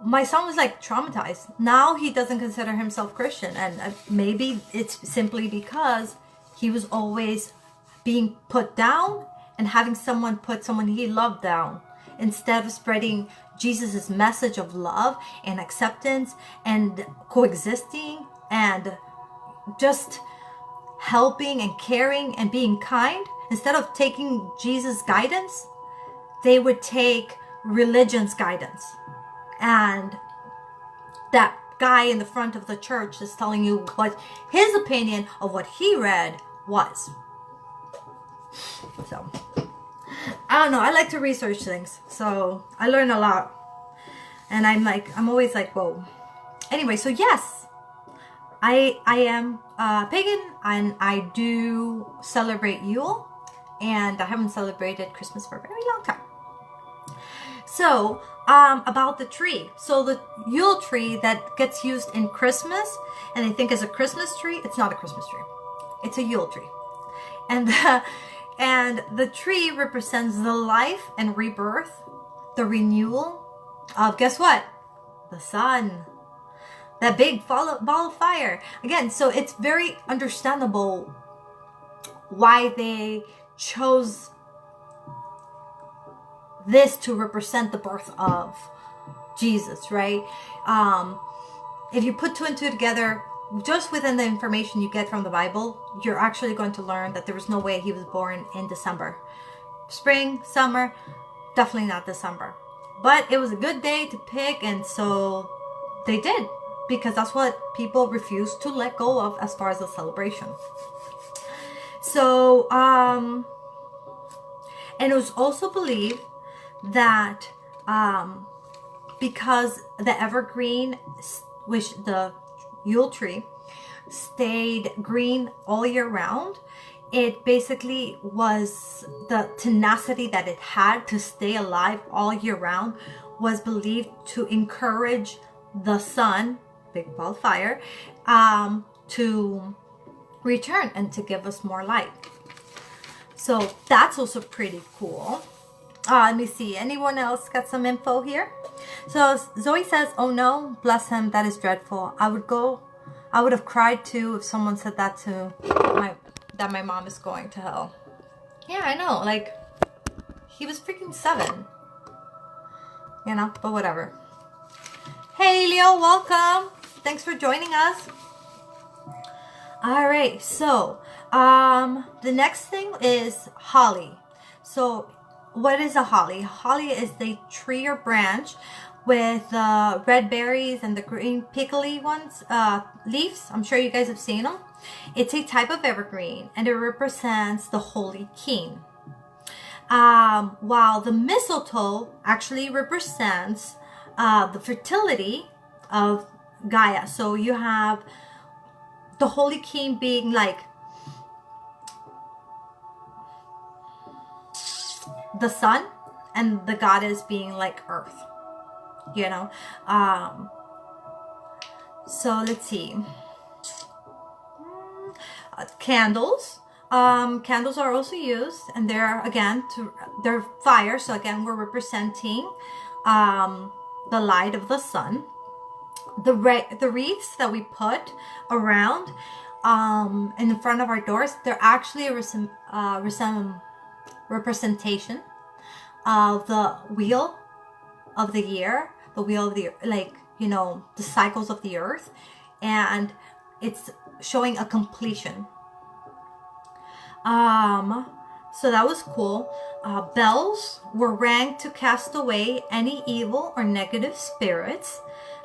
my son was like traumatized. Now he doesn't consider himself Christian. And maybe it's simply because he was always being put down and having someone put someone he loved down, instead of spreading Jesus's message of love and acceptance and coexisting and just helping and caring and being kind. Instead of taking Jesus' guidance, they would take religion's guidance. And that guy in the front of the church is telling you what his opinion of what he read was. So, I don't know. I like to research things. So, I learn a lot. And I'm always like, whoa. Anyway, so yes, I am pagan and I do celebrate Yule. And I haven't celebrated Christmas for a very long time. So, about the tree. So the Yule tree that gets used in Christmas, and they think is a Christmas tree, it's not a Christmas tree. It's a Yule tree. And the tree represents the life and rebirth, the renewal of, guess what? The sun. That big ball of fire. Again, so it's very understandable why they chose this to represent the birth of Jesus, right? If you put two and two together, just within the information you get from the Bible, you're actually going to learn that there was no way he was born in December. Spring, summer, definitely not December. But it was a good day to pick, and so they did, because that's what people refuse to let go of as far as the celebration. So, and it was also believed that because the evergreen, which the Yule tree, stayed green all year round, it basically was the tenacity that it had to stay alive all year round, was believed to encourage the sun, big ball of fire, to return and to give us more light. So that's also pretty cool. Let me see. Anyone else got some info here? So Zoe says, oh no, bless him, that is dreadful. I would have cried too if someone said that to my mom is going to hell. Yeah, I know. Like, he was freaking 7. You know, but whatever. Hey Leo, welcome. Thanks for joining us. Alright, so the next thing is holly. So what is a holly? Holly is the tree or branch with red berries and the green pickly ones, leaves. I'm sure you guys have seen them. It's a type of evergreen and it represents the Holy King. While the mistletoe actually represents the fertility of Gaia. So you have the Holy King being like the sun, and the goddess being like earth, you know. So let's see. Candles. Candles are also used, and they're fire. So again, we're representing the light of the sun. The wreaths that we put around in front of our doors, they're actually a representation of the wheel of the year, the wheel of the, like, you know, the cycles of the earth, and it's showing a completion. So that was cool. Bells were rang to cast away any evil or negative spirits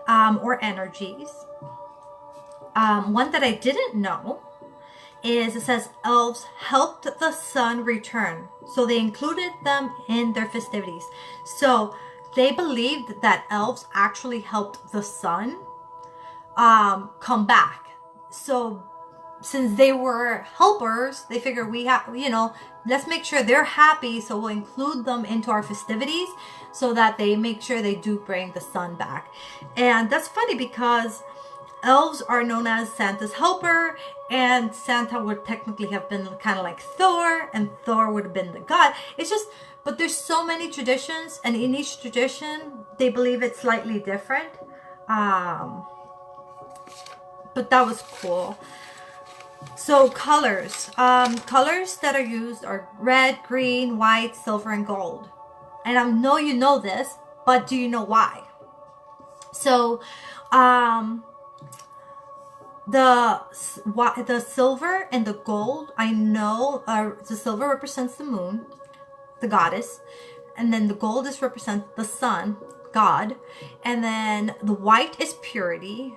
or energies. One that I didn't know is, it says elves helped the sun return. So they included them in their festivities. So they believed that elves actually helped the sun come back. So since they were helpers, they figured we have, you know, let's make sure they're happy, so we'll include them into our festivities so that they make sure they do bring the sun back. And that's funny because elves are known as Santa's helper, and Santa would technically have been kind of like Thor, and Thor would have been the god. It's just, but there's so many traditions, and in each tradition they believe it's slightly different. But that was cool. So colors that are used are red, green, white, silver, and gold. And I know you know this, but do you know why? So the silver and the gold, I know, the silver represents the moon, the goddess, and then the gold is represents the sun, God, and then the white is purity.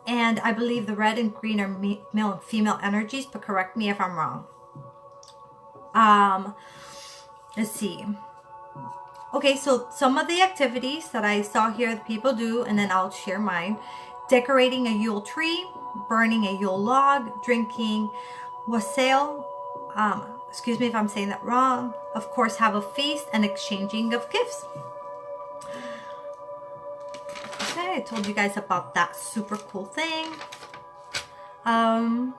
And I believe the red and green are male and female energies, but correct me if I'm wrong. Let's see. Okay, so some of the activities that I saw here that people do, and then I'll share mine. Decorating a Yule tree, burning a Yule log, drinking wassail. Excuse me if I'm saying that wrong. Of course, have a feast and exchanging of gifts. I told you guys about that super cool thing. And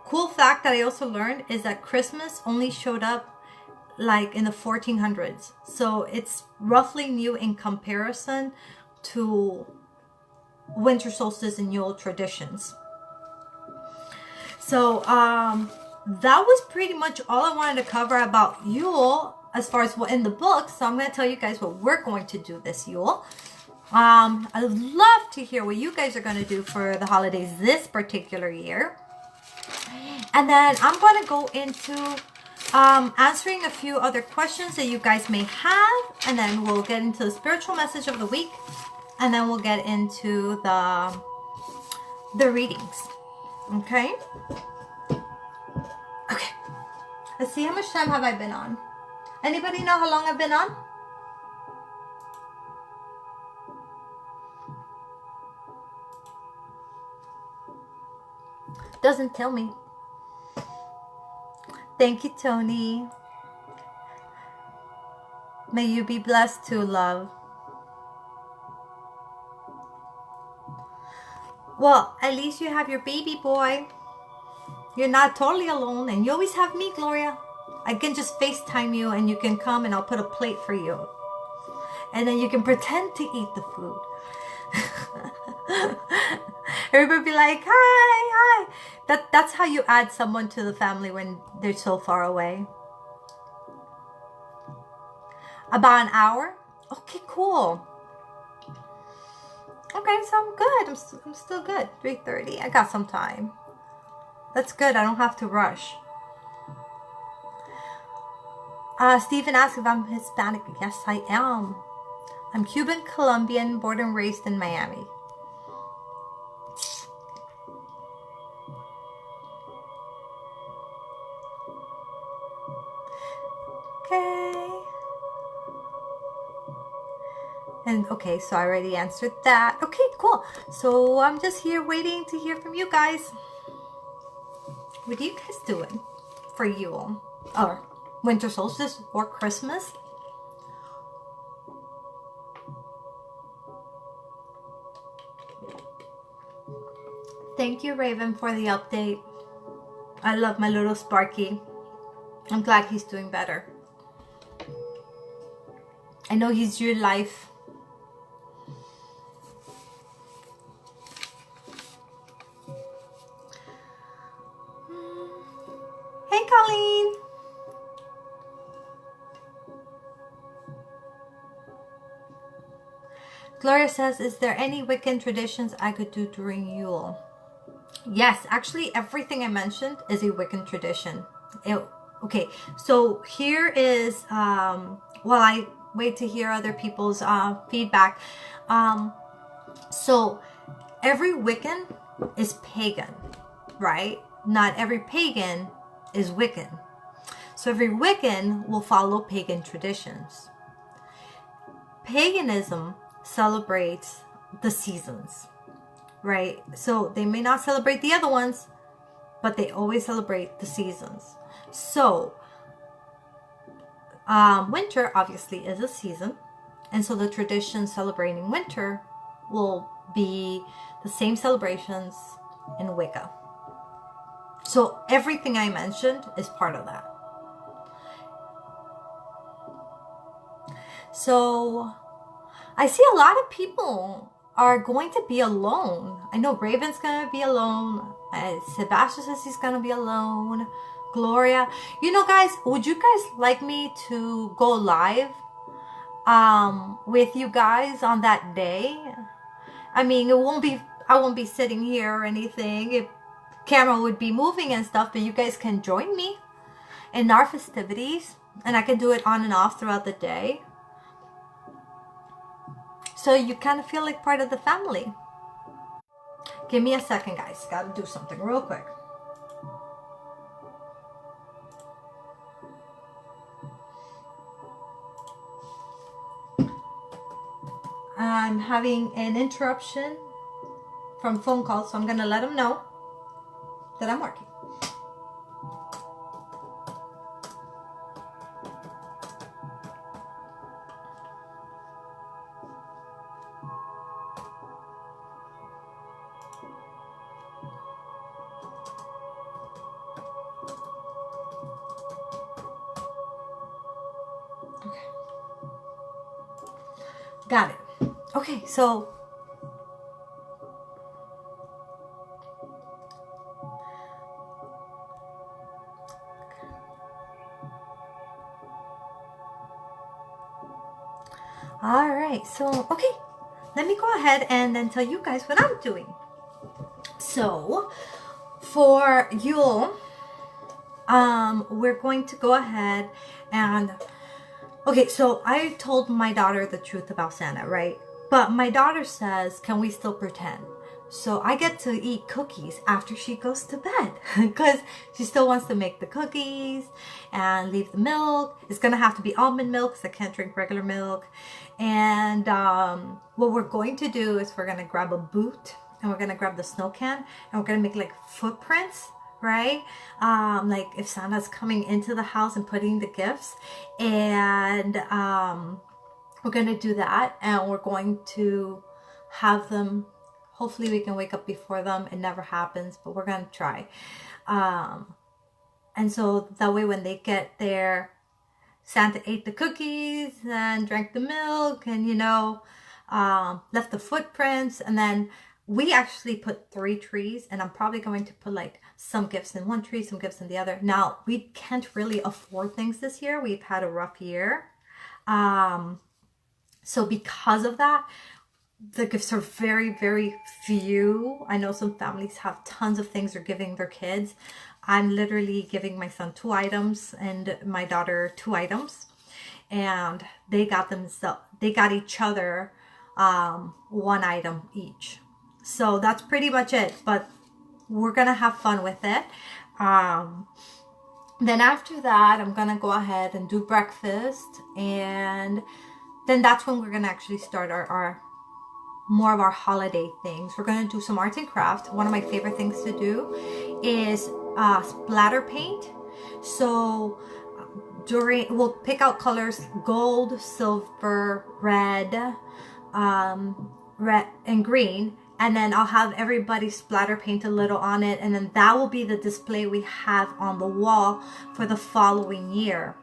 cool fact that I also learned is that Christmas only showed up like in the 1400s. So it's roughly new in comparison to winter solstice and Yule traditions. So that was pretty much all I wanted to cover about Yule as far as what in the book. So I'm going to tell you guys what we're going to do this Yule. I'd love to hear what you guys are going to do for the holidays this particular year. And then I'm going to go into answering a few other questions that you guys may have. And then we'll get into the spiritual message of the week. And then we'll get into the readings. Okay? Okay. Let's see, how much time have I been on? Anybody know how long I've been on? Doesn't tell me. Thank you, Tony. May you be blessed too, love. Well, at least you have your baby boy. You're not totally alone, and you always have me, Gloria. I can just FaceTime you, and you can come, and I'll put a plate for you. And then you can pretend to eat the food. Everybody be like, hi, hi. That's how you add someone to the family when they're so far away. About an hour? Okay, cool. Okay, so I'm good. I'm still good. 3:30. I got some time. That's good. I don't have to rush. Stephen asked if I'm Hispanic. Yes, I am. I'm Cuban, Colombian, born and raised in Miami. Okay. And okay, so I already answered that. Okay, cool. So I'm just here waiting to hear from you guys. What are you guys doing for Yule? Or winter solstice or Christmas? Thank you, Raven, for the update. I love my little Sparky. I'm glad he's doing better. I know he's your life. Hey, Colleen. Gloria says, is there any Wiccan traditions I could do during Yule? Yes, actually everything I mentioned is a Wiccan tradition. Okay, so here is, while I wait to hear other people's feedback. So every Wiccan is pagan, right? Not every pagan is Wiccan. So every Wiccan will follow pagan traditions. Paganism celebrates the seasons, right? So they may not celebrate the other ones, but they always celebrate the seasons. So winter obviously is a season, and so the tradition celebrating winter will be the same celebrations in Wicca. So everything I mentioned is part of that. So I see a lot of people are going to be alone. I know Raven's going to be alone. Sebastian says he's going to be alone. Gloria. You know, guys, would you guys like me to go live with you guys on that day? I mean, I won't be sitting here or anything. Camera would be moving and stuff, but you guys can join me in our festivities, and I can do it on and off throughout the day. So you kind of feel like part of the family. Give me a second, guys. Gotta do something real quick. I'm having an interruption from phone calls, so I'm gonna let them know that I'm working. Got it. Okay, so all right, so okay, let me go ahead and then tell you guys what I'm doing. So for Yule, we're going to go ahead and okay, so I told my daughter the truth about Santa, right? But my daughter says, can we still pretend? So I get to eat cookies after she goes to bed because she still wants to make the cookies and leave the milk. It's going to have to be almond milk because I can't drink regular milk. And what we're going to do is we're going to grab a boot and we're going to grab the snow can and we're going to make like footprints, right? Like if Santa's coming into the house and putting the gifts, and we're going to do that, and we're going to have them, hopefully we can wake up before them. It never happens, but we're going to try. And so that way when they get there, Santa ate the cookies and drank the milk and, you know, left the footprints. And then we actually put 3 trees, and I'm probably going to put like some gifts in one tree, some gifts in the other. Now, we can't really afford things this year. We've had a rough year. So because of that, the gifts are very, very few. I know some families have tons of things they're giving their kids. I'm literally giving my son 2 items and my daughter 2 items. And they got each other 1 item each. So that's pretty much it. But we're going to have fun with it. Then after that, I'm going to go ahead and do breakfast. And then that's when we're going to actually start our more of our holiday things. We're going to do some arts and crafts. One of my favorite things to do is splatter paint. So we'll pick out colors: gold, silver, red and green, and then I'll have everybody splatter paint a little on it, and then that will be the display we have on the wall for the following year.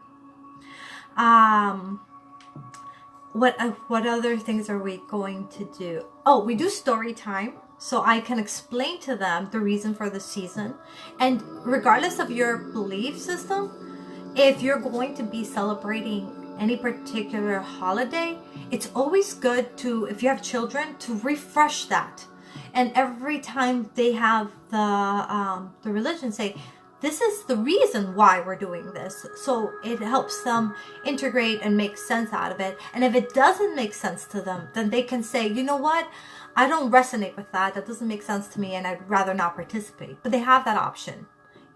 What other things are we going to do? Oh, we do story time, so I can explain to them the reason for the season. And regardless of your belief system, if you're going to be celebrating any particular holiday, it's always good to, if you have children, to refresh that. And every time they have the religion say, this is the reason why we're doing this. So it helps them integrate and make sense out of it. And if it doesn't make sense to them, then they can say, you know what? I don't resonate with that. That doesn't make sense to me, and I'd rather not participate. But they have that option.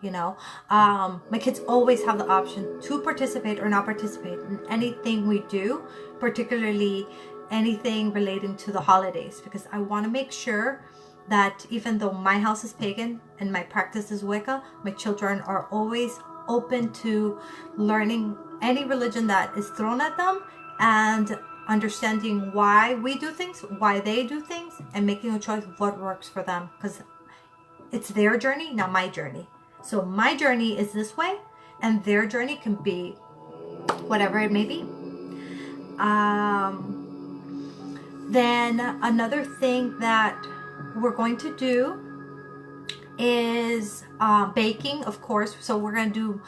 You know, my kids always have the option to participate or not participate in anything we do, particularly anything relating to the holidays, because I want to make sure that even though my house is pagan and my practice is Wicca, my children are always open to learning any religion that is thrown at them and understanding why we do things, why they do things, and making a choice of what works for them, because it's their journey, not my journey. So my journey is this way, and their journey can be whatever it may be. Then another thing that we're going to do is baking, of course. So we're going to do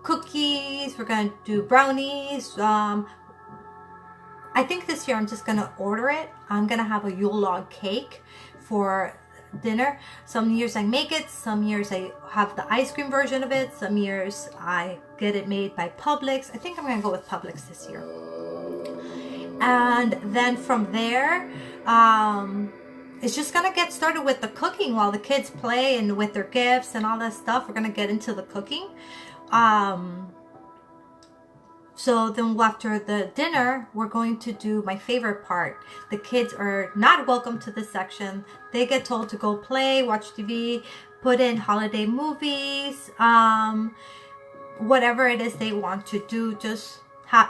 cookies, we're going to do brownies. I think this year I'm just going to order it. I'm going to have a Yule log cake for dinner. Some years I make it, some years I have the ice cream version of it, some years I get it made by Publix. I think I'm gonna go with Publix this year. And then from there, it's just gonna get started with the cooking while the kids play and with their gifts and all that stuff. We're gonna get into the cooking. So then after the dinner, we're going to do my favorite part. The kids are not welcome to this section. They get told to go play, watch TV, put in holiday movies, whatever it is they want to do. Just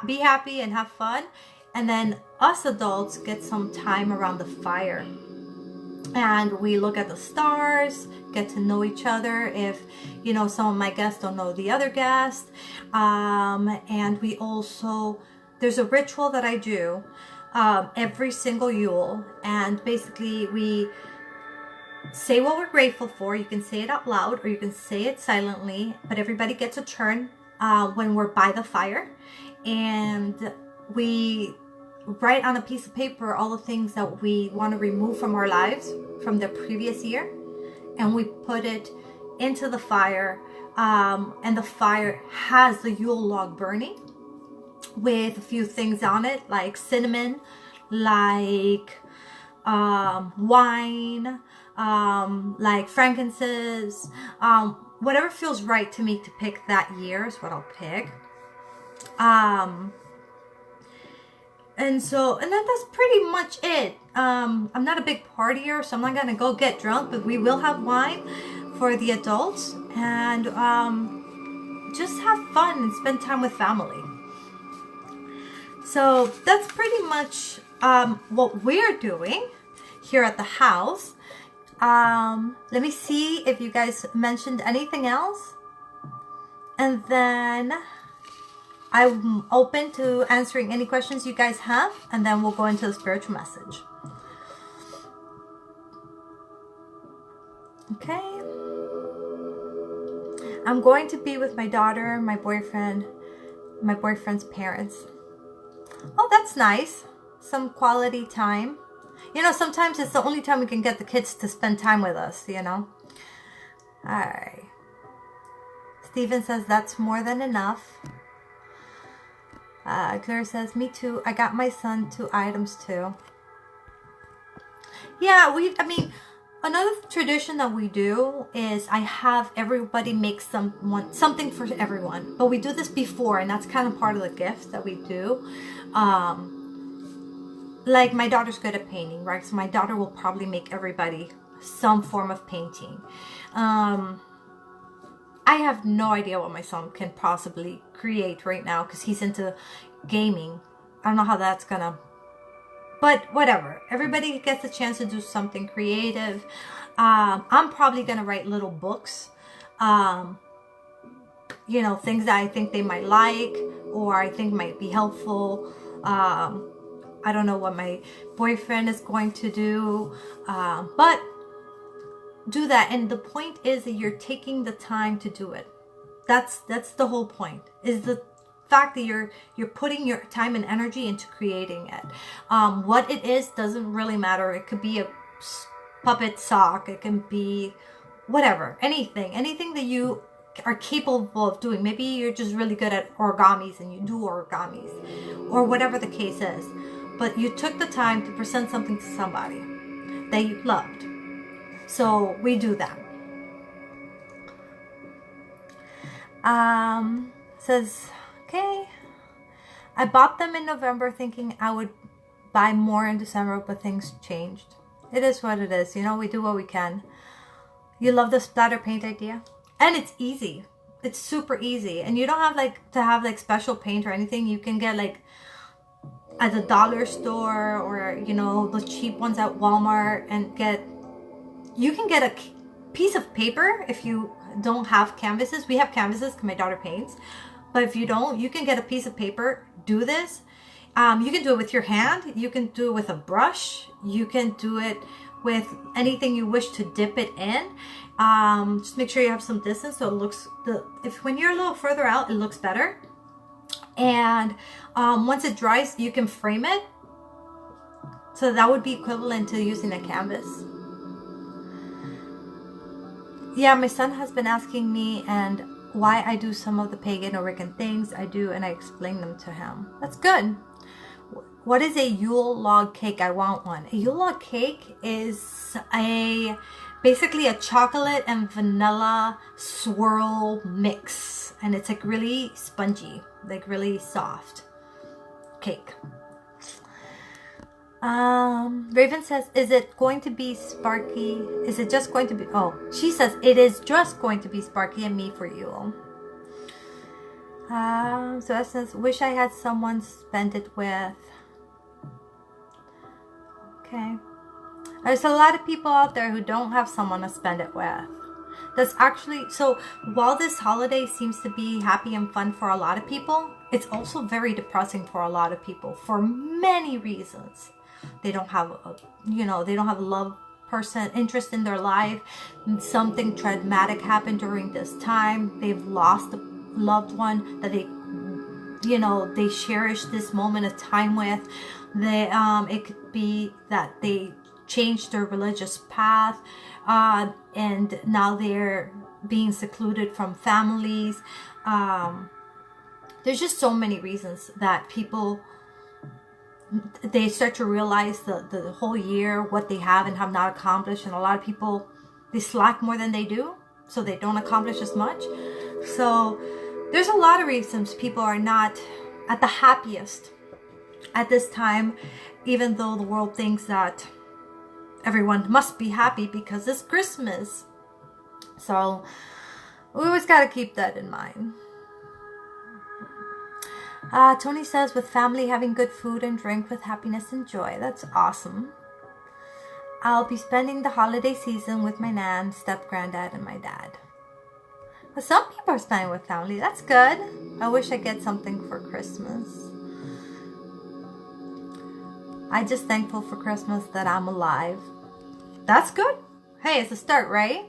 be happy and have fun. And then us adults get some time around the fire. And we look at the stars, get to know each other. If, you know, some of my guests don't know the other guest. And we also, there's a ritual that I do every single Yule. And basically we say what we're grateful for. You can say it out loud or you can say it silently. But everybody gets a turn when we're by the fire. And we write on a piece of paper all the things that we want to remove from our lives from the previous year, and we put it into the fire, and the fire has the Yule log burning with a few things on it, like cinnamon, like wine, like frankincense, whatever feels right to me to pick that year is what I'll pick. And then that's pretty much it. I'm not a big partier, so I'm not gonna go get drunk, but we will have wine for the adults and just have fun and spend time with family. So that's pretty much what we're doing here at the house. Let me see if you guys mentioned anything else. And then I'm open to answering any questions you guys have, and then we'll go into the spiritual message. Okay. I'm going to be with my daughter, my boyfriend, my boyfriend's parents. Oh, that's nice. Some quality time. You know, sometimes it's the only time we can get the kids to spend time with us, you know. All right. Steven says that's more than enough. Claire says, me too. I got my son 2 items too. Yeah, I mean, another tradition that we do is I have everybody make something for everyone. But we do this before, and that's kind of part of the gift that we do. Like my daughter's good at painting, right? So my daughter will probably make everybody some form of painting. I have no idea what my son can possibly create right now because he's into gaming. I don't know how that's gonna But whatever, everybody gets a chance to do something creative. I'm probably gonna write little books, you know, things that I think they might like or I think might be helpful. I don't know what my boyfriend is going to do, but do that. And the point is that you're taking the time to do it. That's the whole point, is the fact that you're putting your time and energy into creating it. What it is doesn't really matter. It could be a puppet sock, it can be whatever, anything that you are capable of doing. Maybe you're just really good at origamis and you do origamis, or whatever the case is, but you took the time to present something to somebody that you loved. So we do that. Says, okay, I bought them in November thinking I would buy more in December, but things changed. It is what it is. You know, we do what we can. You love the splatter paint idea? And it's easy. It's super easy. And you don't have like to have like special paint or anything. You can get like at the dollar store, or, you know, the cheap ones at Walmart, and you can get a piece of paper if you don't have canvases. We have canvases because my daughter paints. But if you don't, you can get a piece of paper, do this. You can do it with your hand. You can do it with a brush. You can do it with anything you wish to dip it in. Just make sure you have some distance so it looks, when you're a little further out, it looks better. And once it dries, you can frame it. So that would be equivalent to using a canvas. Yeah, my son has been asking me and why I do some of the pagan or Wiccan things I do, and I explain them to him. That's good. What is a Yule log cake? I want one. A Yule log cake is basically a chocolate and vanilla swirl mix, and it's like really spongy, like really soft cake. Raven says, is it going to be Sparky? Is it just going to be, oh, she says, it is just going to be Sparky and me for you. So that says, wish I had someone spend it with. Okay. There's a lot of people out there who don't have someone to spend it with. That's actually, so while this holiday seems to be happy and fun for a lot of people, it's also very depressing for a lot of people for many reasons. They don't have a, they don't have a love person, interest in their life. Something traumatic happened during this time. They've lost a loved one that they cherish this moment of time with. It could be that they changed their religious path, and now they're being secluded from families. There's just so many reasons that people, they start to realize the whole year what they have and have not accomplished. And a lot of people, they slack more than they do, so they don't accomplish as much. So there's a lot of reasons people are not at the happiest at this time, even though the world thinks that everyone must be happy because it's Christmas. So we always got to keep that in mind. Tony says, with family, having good food and drink with happiness and joy. That's awesome. I'll be spending the holiday season with my nan, step-granddad, and my dad. But some people are spending with family. That's good. I wish I get something for Christmas. I'm just thankful for Christmas that I'm alive. That's good. Hey, it's a start, right?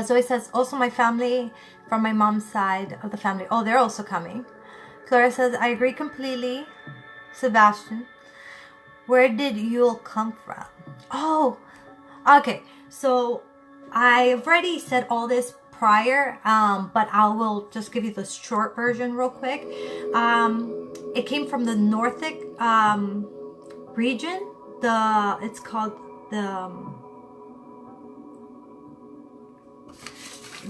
Zoe says, also my family from my mom's side of the family. Oh, they're also coming. Clara says, I agree completely. Sebastian, where did Yule come from? Oh, okay. So I've already said all this prior, but I will just give you the short version real quick. It came from the Nordic region. It's called the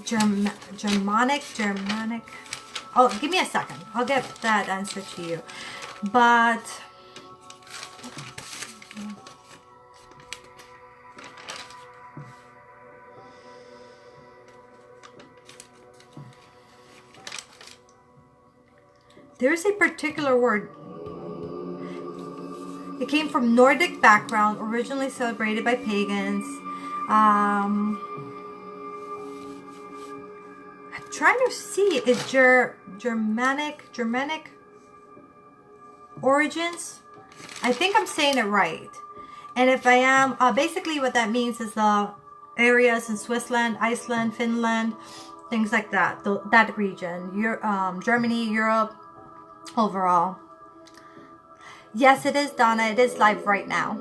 Germanic. Oh, give me a second. I'll get that answer to you. But there's a particular word. It came from Nordic background, originally celebrated by pagans. I'm trying to see, it's Germanic origins. I think I'm saying it right. And if I am, basically what that means is the areas in Switzerland, Iceland, Finland, things like that. That region, Germany, Europe, overall. Yes, it is, Donna. It is live right now.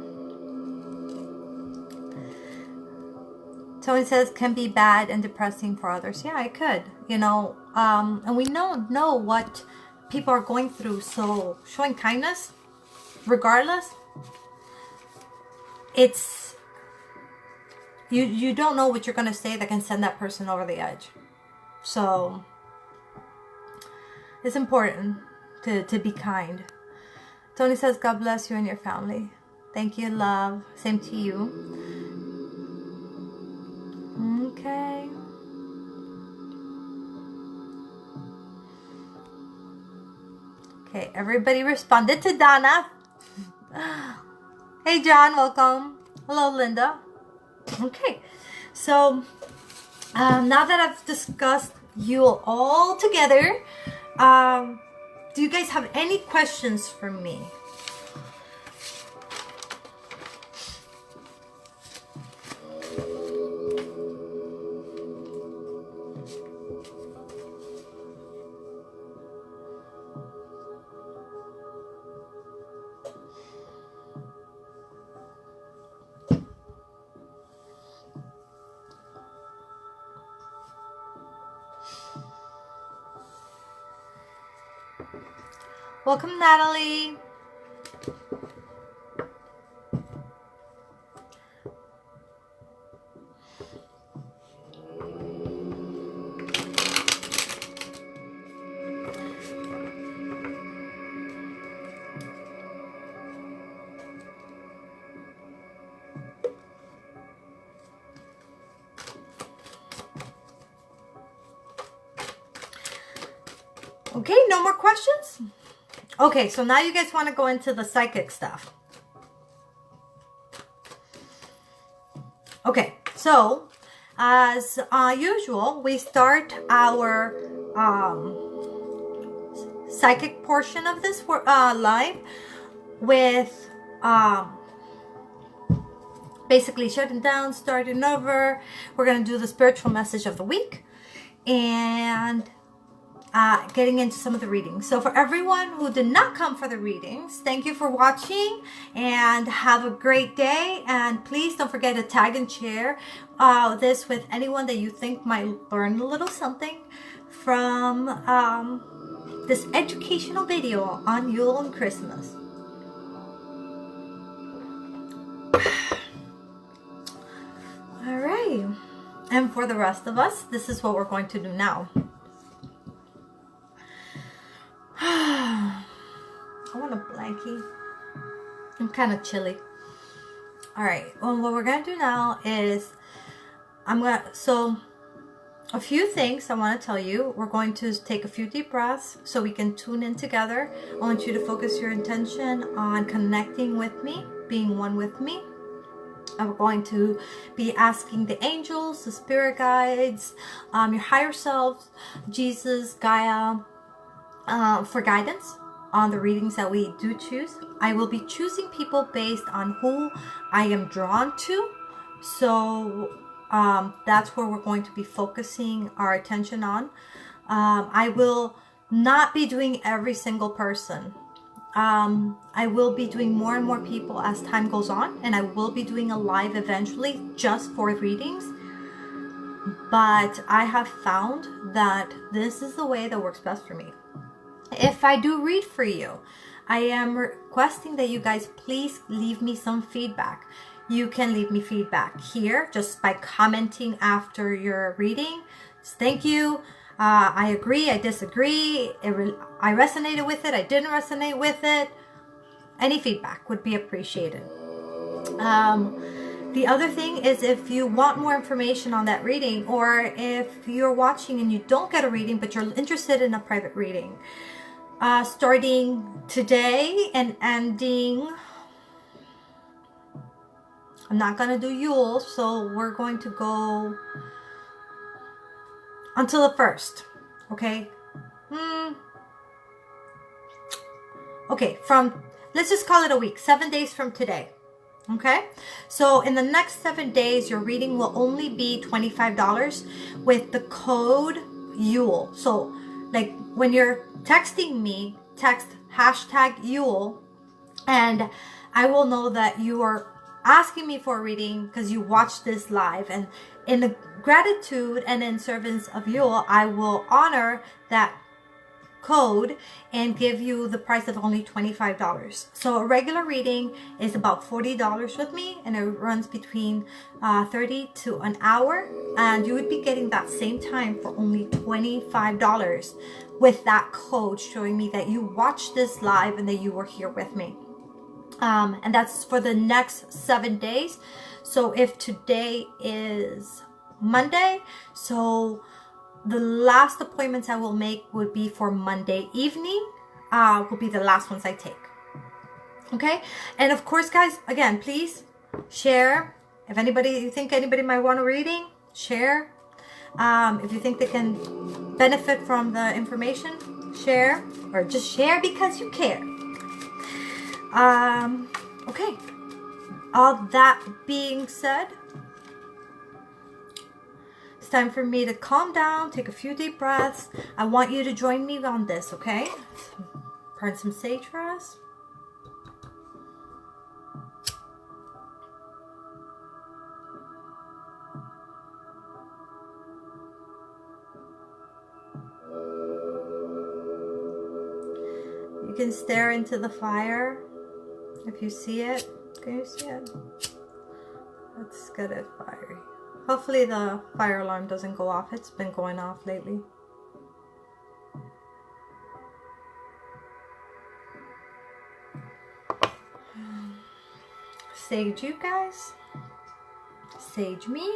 Tony says, can be bad and depressing for others. Yeah, it could. You know, and we know what people are going through. So showing kindness, regardless, it's, you don't know what you're going to say that can send that person over the edge. So it's important to be kind. Tony says, God bless you and your family. Thank you, love. Same to you. Okay. Okay, everybody responded to Donna. Hey, John, welcome. Hello, Linda. Okay, so now that I've discussed Yule all together, do you guys have any questions for me? Welcome, Natalie. Okay, no more questions? Okay, so now you guys want to go into the psychic stuff. Okay, so as usual, we start our psychic portion of this live with basically shutting down, starting over. We're going to do the spiritual message of the week and getting into some of the readings. So for everyone who did not come for the readings, thank you for watching and have a great day. And please don't forget to tag and share this with anyone that you think might learn a little something from this educational video on Yule and Christmas. All right. And for the rest of us, this is what we're going to do now. I want a blankie. I'm kind of chilly. All right. Well, what we're going to do now is so a few things I want to tell you. We're going to take a few deep breaths so we can tune in together. I want you to focus your intention on connecting with me, being one with me. I'm going to be asking the angels, the spirit guides, your higher self, Jesus, Gaia, for guidance on the readings that we do choose. I will be choosing people based on who I am drawn to. So that's where we're going to be focusing our attention on. I will not be doing every single person. I will be doing more and more people as time goes on, and I will be doing a live eventually just for readings. But I have found that this is the way that works best for me. If I do read for you, I am requesting that you guys please leave me some feedback. You can leave me feedback here just by commenting after your reading. Thank you. I agree, I disagree, I resonated with it, I didn't resonate with it. Any feedback would be appreciated. The other thing is, if you want more information on that reading, or if you're watching and you don't get a reading but you're interested in a private reading, starting today and ending I'm not going to do Yule, so we're going to go until the 1st. Okay? Okay, let's just call it a week. 7 days from today. Okay? So in the next 7 days, your reading will only be $25 with the code Yule. So like when you're texting me, text #Yule, and I will know that you are asking me for a reading because you watched this live. And in the gratitude and in servants of Yule, I will honor that code and give you the price of only $25. So a regular reading is about $40 with me, and it runs between 30 to an hour, and you would be getting that same time for only $25 with that code, showing me that you watched this live and that you were here with me. And that's for the next 7 days. So if today is Monday, so the last appointments I will make would be for Monday evening, will be the last ones I take. Okay? And of course, guys, again, please share. If you think anybody might want a reading, share. If you think they can benefit from the information, share. Or just share because you care. Okay. All that being said, it's time for me to calm down, take a few deep breaths. I want you to join me on this, okay? Burn some sage for us. You can stare into the fire if you see it. Can you see it? Let's get it fiery. Hopefully the fire alarm doesn't go off. It's been going off lately. Sage you guys. Sage me.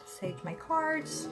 Sage my cards.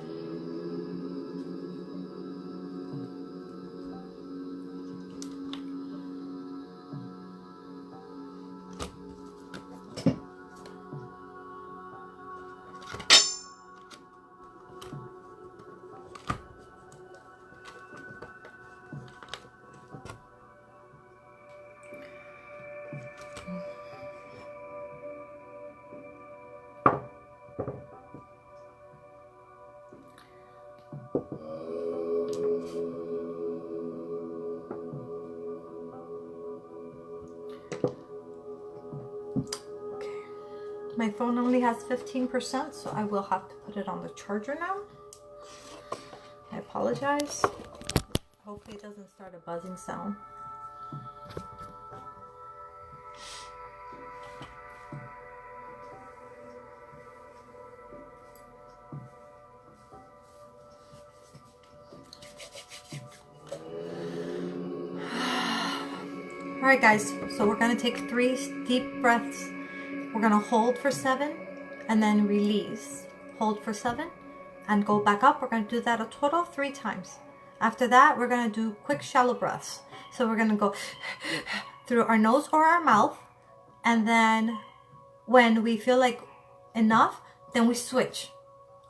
My phone only has 15%, so I will have to put it on the charger now. I apologize. Hopefully it doesn't start a buzzing sound. All right, guys, so we're going to take 3 deep breaths. We're going to hold for 7 and then release. Hold for 7 and go back up. We're going to do that a total of 3 times. After that, we're going to do quick shallow breaths. So we're going to go through our nose or our mouth. And then when we feel like enough, then we switch.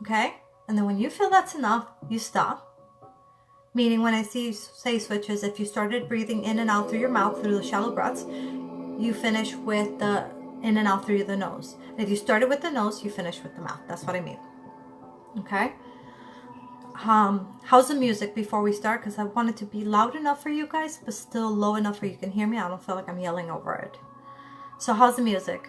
Okay? And then when you feel that's enough, you stop. Meaning when I say switches, if you started breathing in and out through your mouth through the shallow breaths, you finish with the in and out through the nose. And if you started with the nose, you finish with the mouth. That's what I mean. Okay? How's the music before we start? Because I want it to be loud enough for you guys, but still low enough where you can hear me. I don't feel like I'm yelling over it. So how's the music?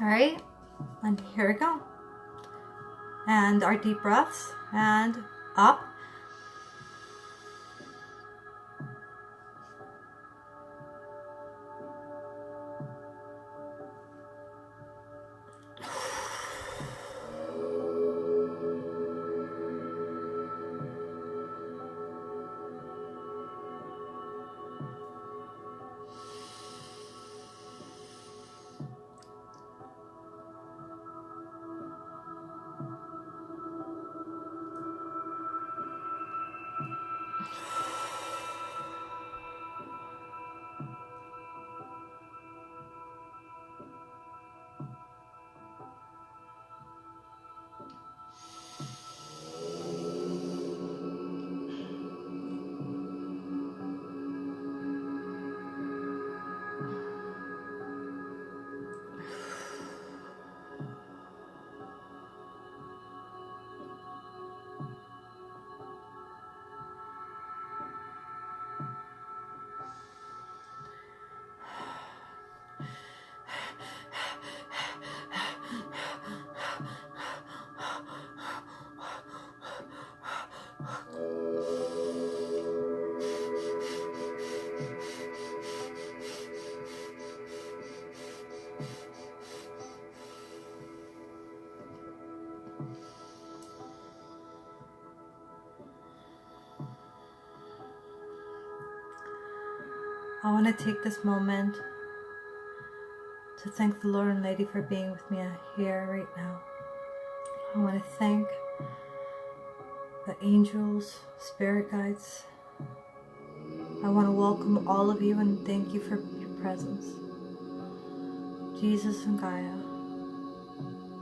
All right, and here we go. And our deep breaths, and up. I want to take this moment to thank the Lord and Lady for being with me here right now. I want to thank the angels, spirit guides. I want to welcome all of you and thank you for your presence. Jesus and Gaia,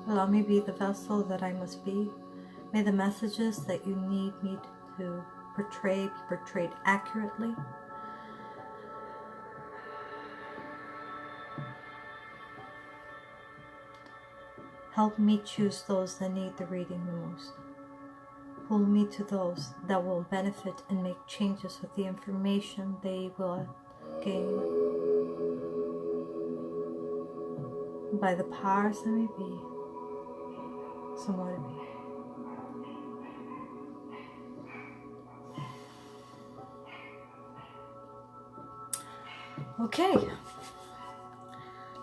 allow me be the vessel that I must be. May the messages that you need me to portray be portrayed accurately. Help me choose those that need the reading the most. Pull me to those that will benefit and make changes with the information they will gain. By the powers that may be, so more to be. Okay,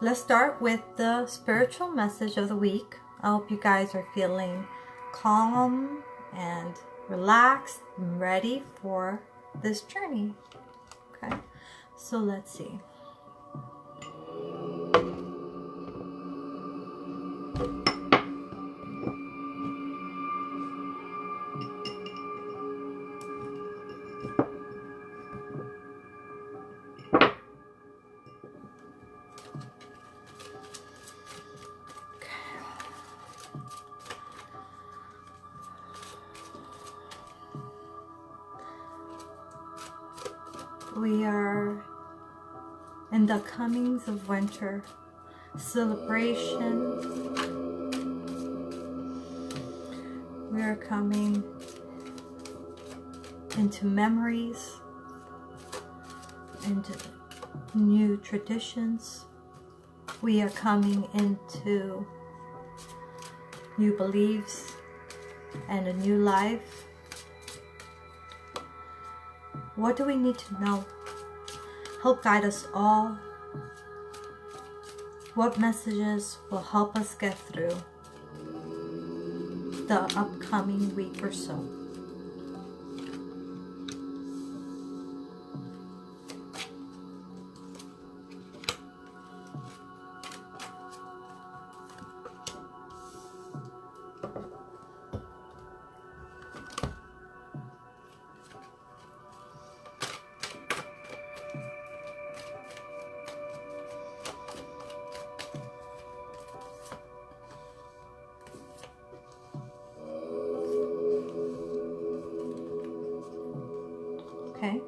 let's start with the spiritual message of the week. I hope you guys are feeling calm and relaxed and ready for this journey. Okay, so let's see. We are in the comings of winter, celebration. We are coming into memories, into new traditions. We are coming into new beliefs and a new life. What do we need to know? Help guide us all. What messages will help us get through the upcoming week or so? Okay.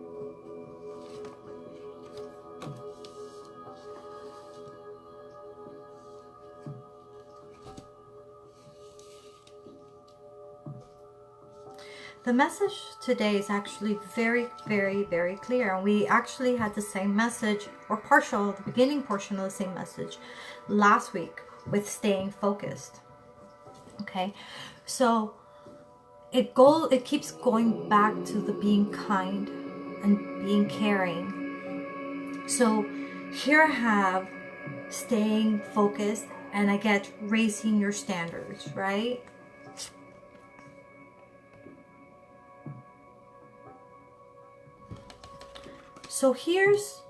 The message today is actually very, very, very clear. And we actually had the same message, or partial, the beginning portion of the same message last week with staying focused. Okay. So it keeps going back to the being kind and being caring. So here I have staying focused, and I get raising your standards, right? So here's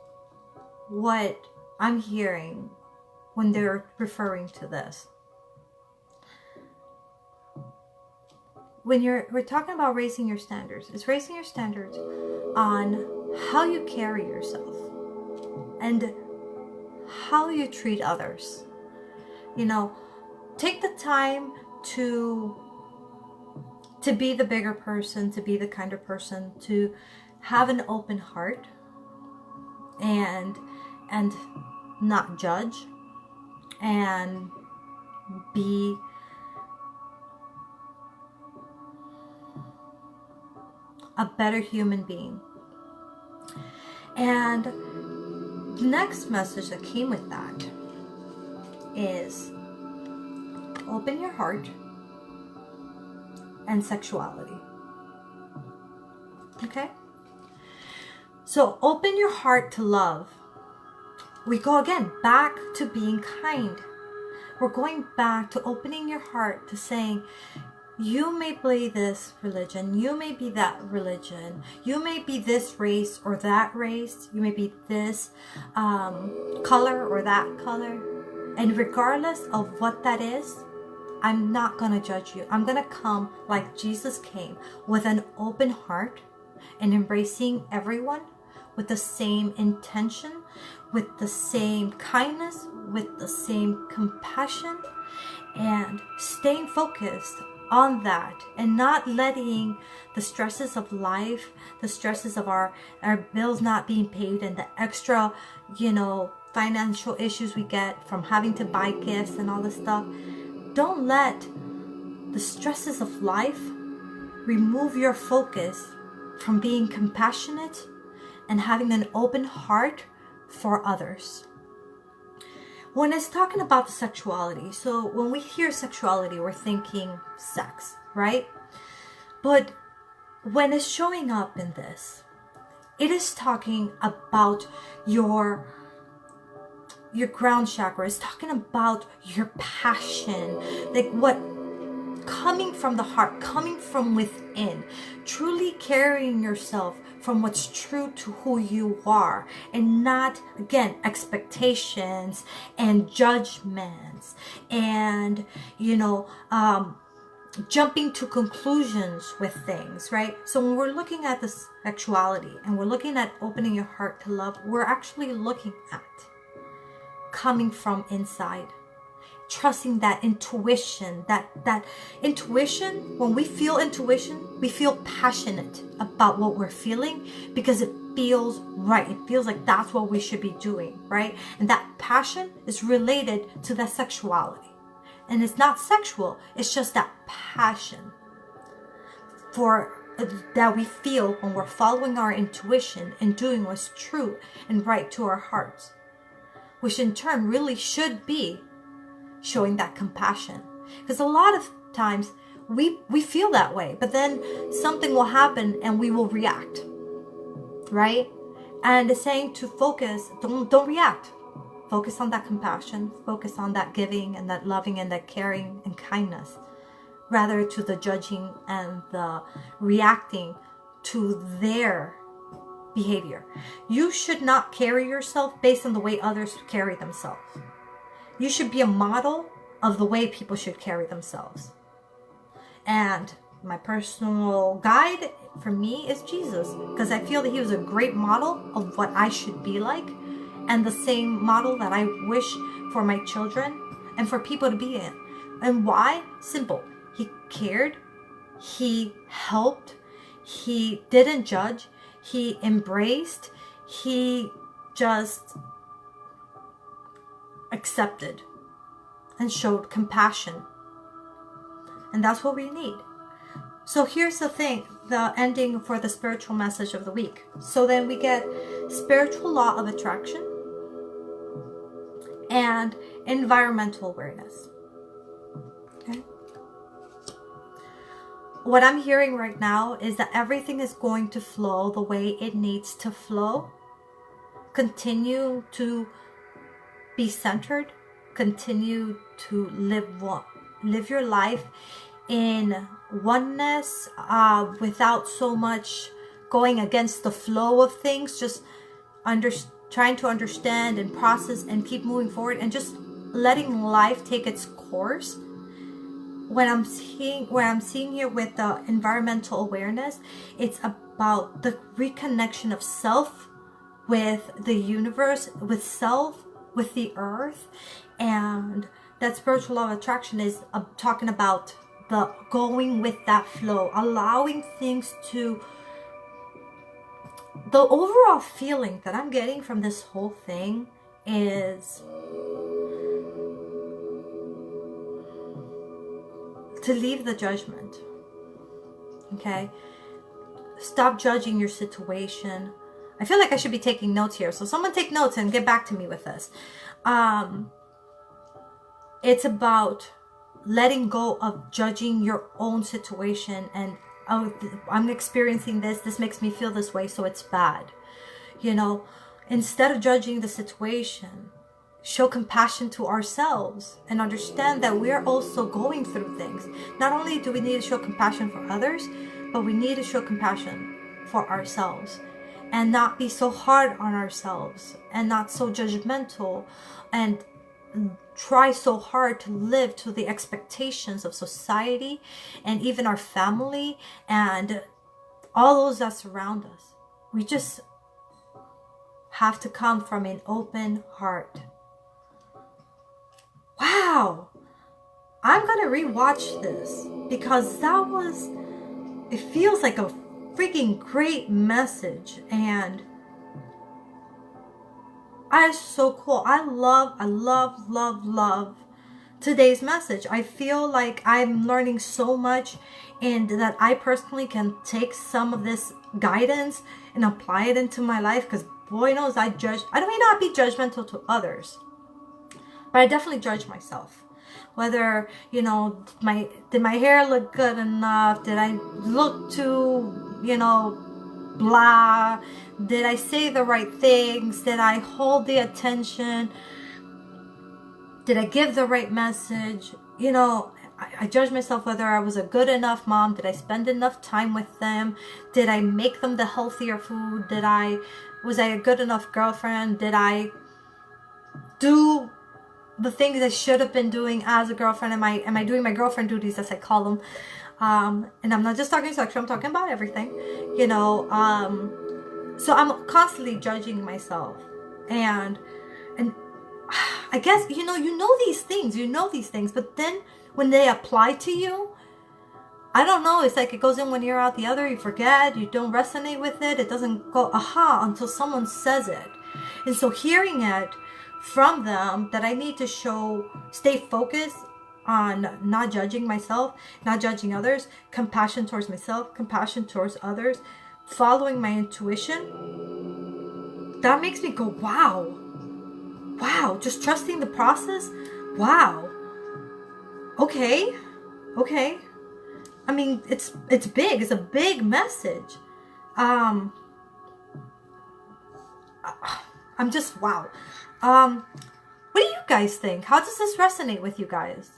what I'm hearing when they're referring to this. When we're talking about raising your standards, it's raising your standards on how you carry yourself and how you treat others. You know, take the time to be the bigger person, to be the kinder person, to have an open heart and not judge, and be a better human being. And the next message that came with that is open your heart and sexuality. Okay? So open your heart to love. We go again back to being kind. We're going back to opening your heart to saying, You may be this religion, you may be that religion, you may be this race or that race, you may be this color or that color. And regardless of what that is, I'm not going to judge you. I'm going to come like Jesus came, with an open heart and embracing everyone with the same intention, with the same kindness, with the same compassion, and staying focused on that and not letting the stresses of life, the stresses of our bills not being paid, and the extra, financial issues we get from having to buy gifts and all this stuff. Don't let the stresses of life remove your focus from being compassionate and having an open heart for others. When it's talking about the sexuality, so when we hear sexuality, we're thinking sex, right? But when it's showing up in this, it is talking about your ground chakra. It's talking about your passion, like what coming from the heart, coming from within, truly carrying yourself from what's true to who you are, and not, again, expectations and judgments and jumping to conclusions with things, right? So when we're looking at the sexuality and we're looking at opening your heart to love, we're actually looking at coming from inside, trusting that intuition, that intuition. When we feel intuition, we feel passionate about what we're feeling because it feels right. It feels like that's what we should be doing, right? And that passion is related to that sexuality. And it's not sexual, it's just that passion that we feel when we're following our intuition and doing what's true and right to our hearts, which in turn really should be showing that compassion. Because a lot of times we feel that way, but then something will happen and we will react, right? And it's saying to focus, don't react. Focus on that compassion, focus on that giving and that loving and that caring and kindness, rather to the judging and the reacting to their behavior. You should not carry yourself based on the way others carry themselves. You should be a model of the way people should carry themselves. And my personal guide for me is Jesus, because I feel that he was a great model of what I should be like, and the same model that I wish for my children and for people to be in. And why? Simple. He cared, he helped, he didn't judge, he embraced, he just accepted and showed compassion. And that's what we need. So here's the thing, the ending for the spiritual message of the week. So then we get spiritual law of attraction and environmental awareness. Okay. What I'm hearing right now is that everything is going to flow the way it needs to flow. Continue to be centered. Continue to live your life in oneness, without so much going against the flow of things. Just trying to understand and process and keep moving forward, and just letting life take its course. What I'm seeing here with the environmental awareness, it's about the reconnection of self with the universe, with self, with the earth. And that spiritual law of attraction is talking about the going with that flow, allowing things to... The overall feeling that I'm getting from this whole thing is to leave the judgment. Okay? Stop judging your situation. I feel like I should be taking notes here. So someone take notes and get back to me with this. It's about letting go of judging your own situation and, oh, I'm experiencing this makes me feel this way, so it's bad. Instead of judging the situation, show compassion to ourselves and understand that we're also going through things. Not only do we need to show compassion for others, but we need to show compassion for ourselves and not be so hard on ourselves and not so judgmental and try so hard to live to the expectations of society and even our family and all those that surround us. We just have to come from an open heart. Wow, I'm gonna rewatch this because it feels like a freaking great message, and it's so cool. I love today's message. I feel like I'm learning so much, and that I personally can take some of this guidance and apply it into my life, because boy knows I may not be judgmental to others, but I definitely judge myself. Whether, you know, did my hair look good enough? Did I look too, you know, blah? Did I say the right things? Did I hold the attention? Did I give the right message? You know, I judge myself whether I was a good enough mom. Did I spend enough time with them? Did I make them the healthier food? Was I a good enough girlfriend? Did I do the things I should have been doing as a girlfriend? Am I doing my girlfriend duties, as I call them? And I'm not just talking sexual, I'm talking about everything, you know. So I'm constantly judging myself, and I guess, you know these things, but then when they apply to you, I don't know, it's like it goes in one ear out the other. You forget, you don't resonate with it, it doesn't go aha until someone says it. And so hearing it from them, that I need to stay focused on not judging myself, not judging others, compassion towards myself, compassion towards others, following my intuition, that makes me go, wow, just trusting the process. Wow. Okay. I mean, it's big. It's a big message. I'm just, wow. What do you guys think? How does this resonate with you guys?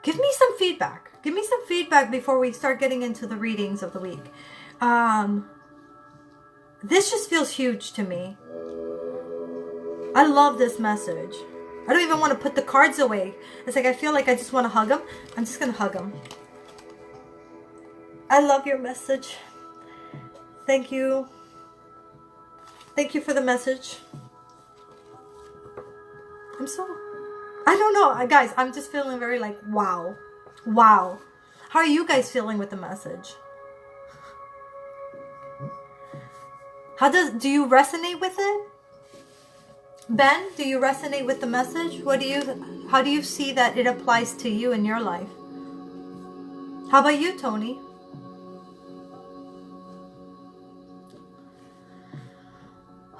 Give me some feedback. Give me some feedback before we start getting into the readings of the week. This just feels huge to me. I love this message. I don't even want to put the cards away. It's like I feel like I just want to hug them. I'm just going to hug them. I love your message. Thank you. Thank you for the message. I don't know, guys, I'm just feeling very like, wow. How are you guys feeling with the message? Do you resonate with it? Ben, do you resonate with the message? How do you see that it applies to you in your life? How about you, Tony?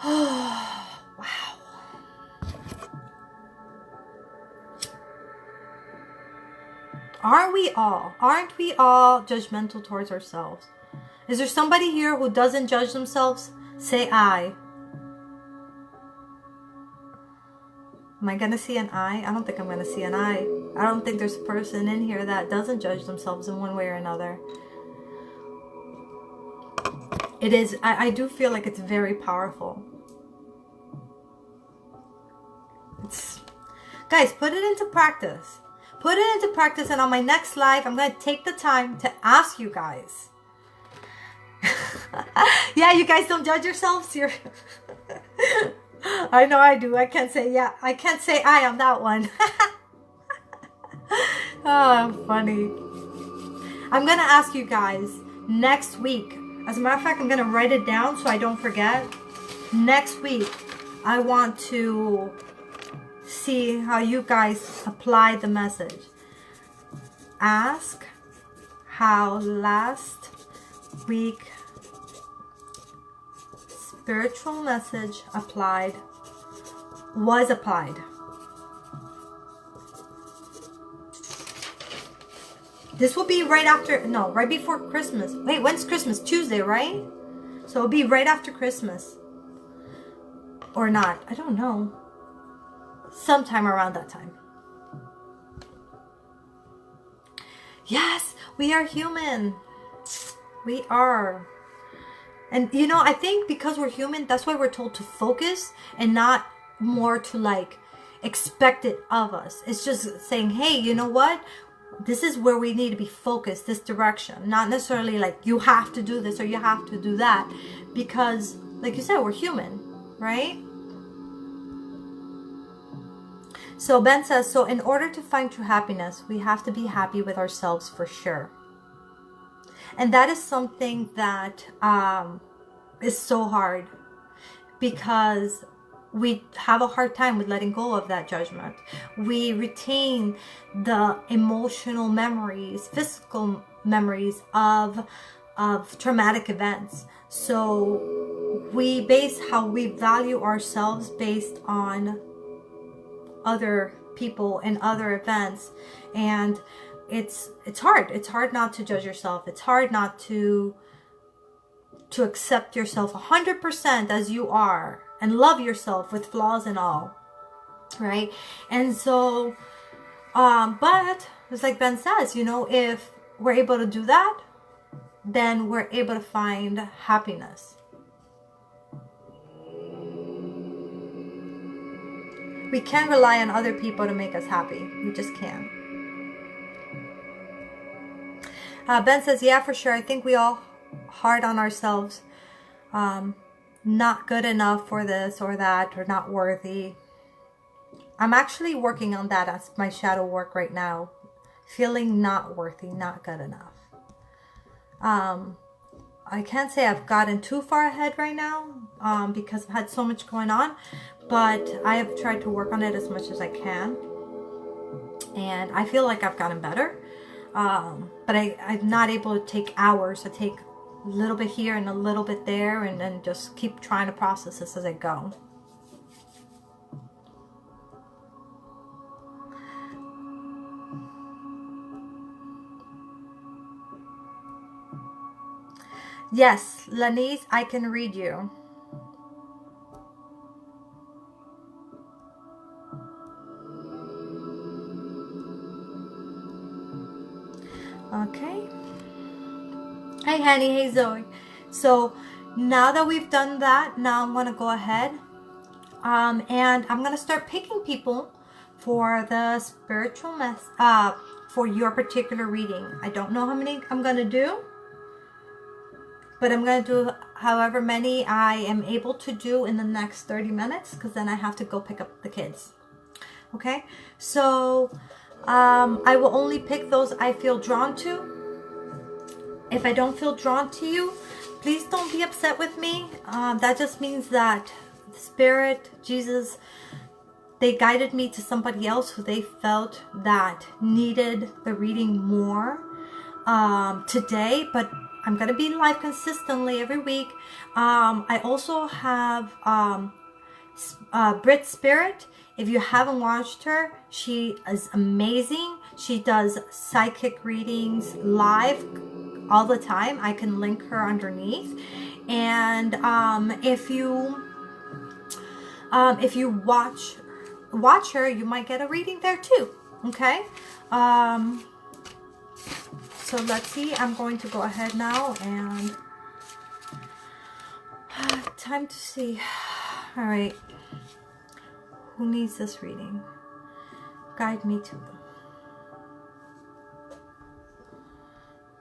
Oh, wow. Aren't we all judgmental towards ourselves? Is there somebody here who doesn't judge themselves? Say I. Am I gonna see an I? I don't think I'm gonna see an I. I don't think there's a person in here that doesn't judge themselves in one way or another. It is, I do feel like it's very powerful. Guys, put it into practice. Put it into practice, and on my next live, I'm going to take the time to ask you guys. Yeah, you guys don't judge yourselves? I know I do. I can't say yeah. I can't say I on that one. Oh, funny. I'm going to ask you guys next week. As a matter of fact, I'm going to write it down so I don't forget. Next week, I want to see how you guys apply the message. Ask how last week spiritual message was applied. This will be right before Christmas. Wait, when's Christmas? Tuesday, right? So it'll be right after Christmas. Or not. I don't know. sometime around that time. Yes, we are human. We are. And you know, I think because we're human, that's why we're told to focus and not more to like expect it of us. It's just saying, hey, you know what? This is where we need to be focused, this direction. Not necessarily like you have to do this or you have to do that. Because like you said, we're human, right? So Ben says, so in order to find true happiness, we have to be happy with ourselves for sure. And that is something that is so hard, because we have a hard time with letting go of that judgment. We retain the emotional memories, physical memories of traumatic events. So we base how we value ourselves based on other people and other events, and it's hard not to judge yourself. It's hard not to accept yourself 100% as you are and love yourself with flaws and all, right? And so but it's like Ben says, you know, if we're able to do that, then we're able to find happiness. We can't rely on other people to make us happy. We just can't. Ben says, yeah, for sure. I think we all hard on ourselves. Not good enough for this or that, or not worthy. I'm actually working on that as my shadow work right now. Feeling not worthy, not good enough. I can't say I've gotten too far ahead right now because I've had so much going on. But I have tried to work on it as much as I can. And I feel like I've gotten better. But I'm not able to take hours. I take a little bit here and a little bit there. And then just keep trying to process this as I go. Yes, Lanise, I can read you. Okay. Hey, Henny. Hey, Zoe. So now that we've done that, now I'm going to go ahead and I'm going to start picking people for the spiritual for your particular reading. I don't know how many I'm going to do, but I'm going to do however many I am able to do in the next 30 minutes, because then I have to go pick up the kids. Okay, so I will only pick those I feel drawn to. If I don't feel drawn to you, please don't be upset with me. That just means that the Spirit, Jesus, they guided me to somebody else who they felt that needed the reading more today. But I'm going to be live consistently every week. I also have Brit Spirit. If you haven't watched her, she is amazing. She does psychic readings live all the time. I can link her underneath. And if you watch her, you might get a reading there too. Okay. So let's see. I'm going to go ahead now and time to see. All right. Who needs this reading? Guide me to them.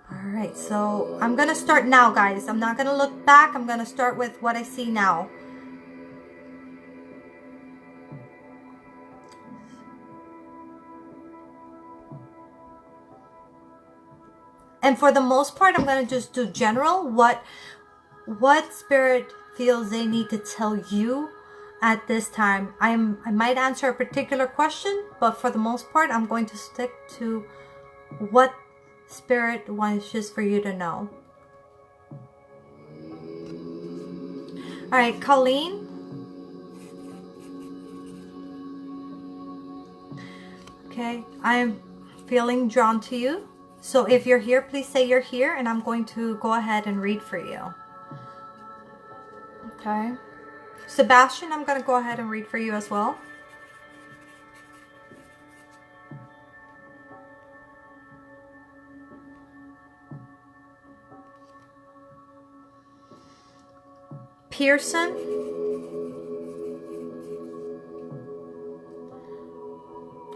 Alright, so I'm going to start now, guys. I'm not going to look back. I'm going to start with what I see now. And for the most part, I'm going to just do general. What Spirit feels they need to tell you at this time. I might answer a particular question, but for the most part, I'm going to stick to what Spirit wants just for you to know. All right, Colleen. Okay, I'm feeling drawn to you. So if you're here, please say you're here, and I'm going to go ahead and read for you. Okay. Sebastian, I'm going to go ahead and read for you as well. Pearson.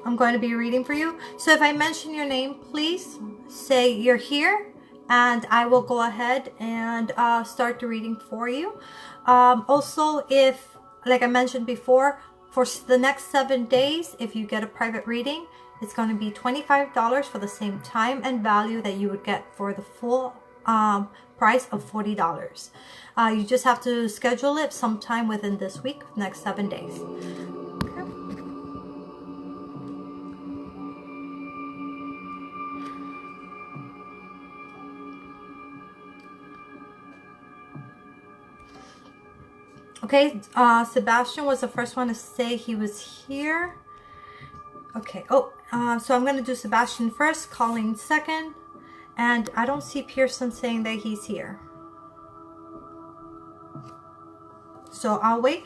I'm going to be reading for you. So if I mention your name, please say you're here, and I will go ahead and start the reading for you. Also, if, like I mentioned before, for the next 7 days, if you get a private reading, it's going to be $25 for the same time and value that you would get for the full price of $40. You just have to schedule it sometime within this week, next 7 days. Okay, Sebastian was the first one to say he was here. Okay, so I'm going to do Sebastian first, Colleen second, and I don't see Pearson saying that he's here. So I'll wait.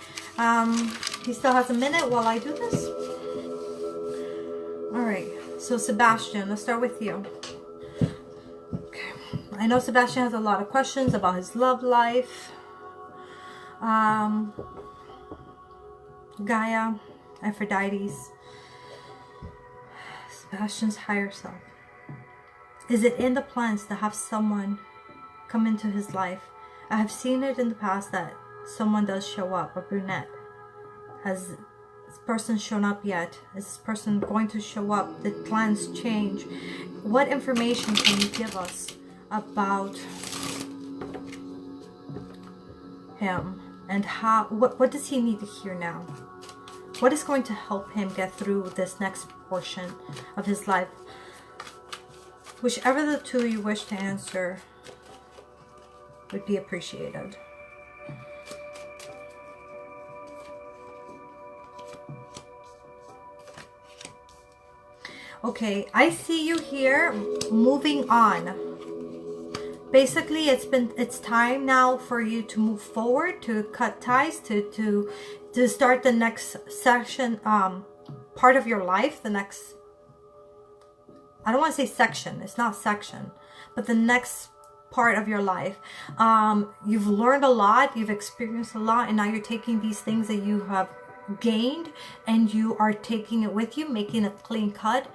He still has a minute while I do this. All right, so Sebastian, let's start with you. Okay, I know Sebastian has a lot of questions about his love life. Gaia, Aphrodite's, Sebastian's higher self. Is it in the plans to have someone come into his life? I have seen it in the past that someone does show up, a brunette. Has this person shown up yet? Is this person going to show up? Did plans change? What information can you give us about him? And how, what does he need to hear now? What is going to help him get through this next portion of his life? Whichever the two you wish to answer would be appreciated. Okay, I see you here moving on. Basically, it's time now for you to move forward, to cut ties, to start the next section, part of your life, the next, I don't want to say section, it's not section, but the next part of your life. You've learned a lot, you've experienced a lot, and now you're taking these things that you have gained and you are taking it with you, making a clean cut,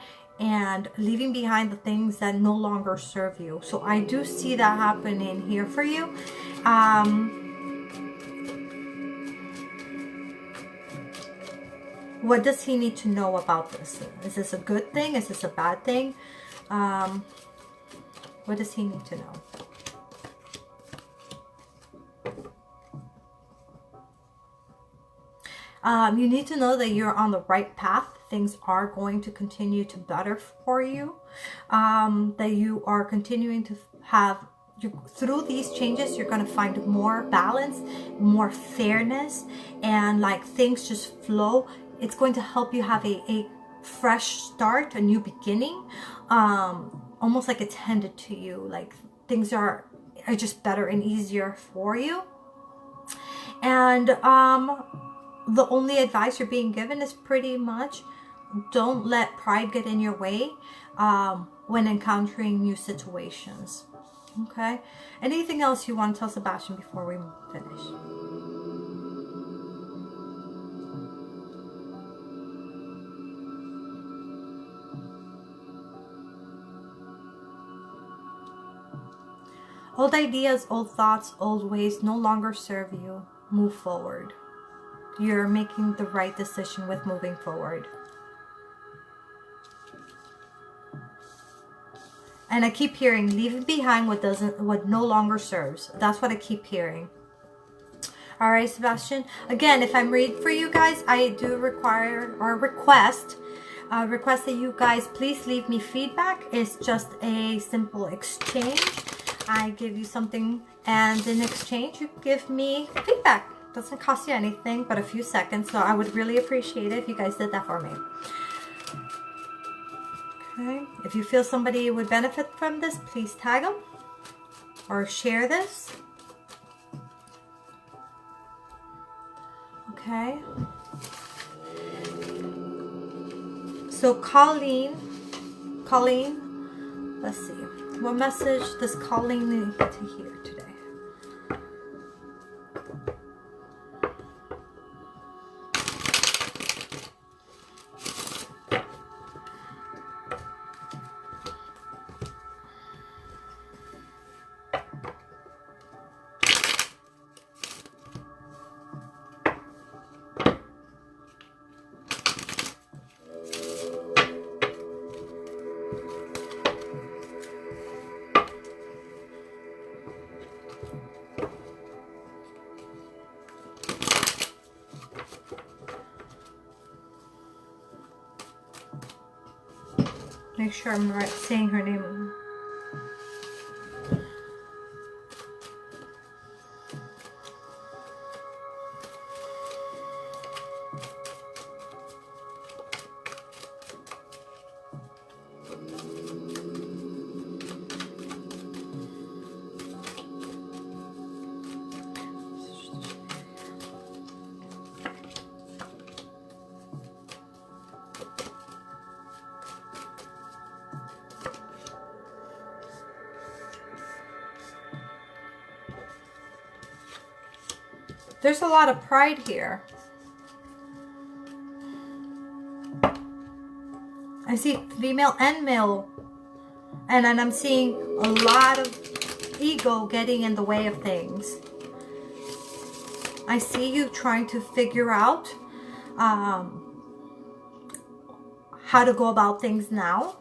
and leaving behind the things that no longer serve you. So I do see that happening here for you. What does he need to know about this? Is this a good thing? Is this a bad thing? What does he need to know? You need to know that you're on the right path. Things are going to continue to better for you. That you are continuing to have, through these changes, you're going to find more balance, more fairness, and like things just flow. It's going to help you have a fresh start, a new beginning. Almost like it's handed to you. Like things are just better and easier for you. And the only advice you're being given is pretty much don't let pride get in your way when encountering new situations. Okay? Anything else you want to tell Sebastian before we finish? Old ideas, old thoughts, old ways no longer serve you. Move forward. You're making the right decision with moving forward. And I keep hearing, leave behind what no longer serves. That's what I keep hearing. All right, Sebastian. Again, if I'm reading for you guys, I do require or request that you guys please leave me feedback. It's just a simple exchange. I give you something, and in exchange, you give me feedback. Doesn't cost you anything but a few seconds, so I would really appreciate it if you guys did that for me. Okay, if you feel somebody would benefit from this, please tag them or share this. Okay, so Colleen, let's see, what message does Colleen need to hear today? Make sure I'm right saying her name. There's a lot of pride here. I see female and male. And then I'm seeing a lot of ego getting in the way of things. I see you trying to figure out how to go about things now.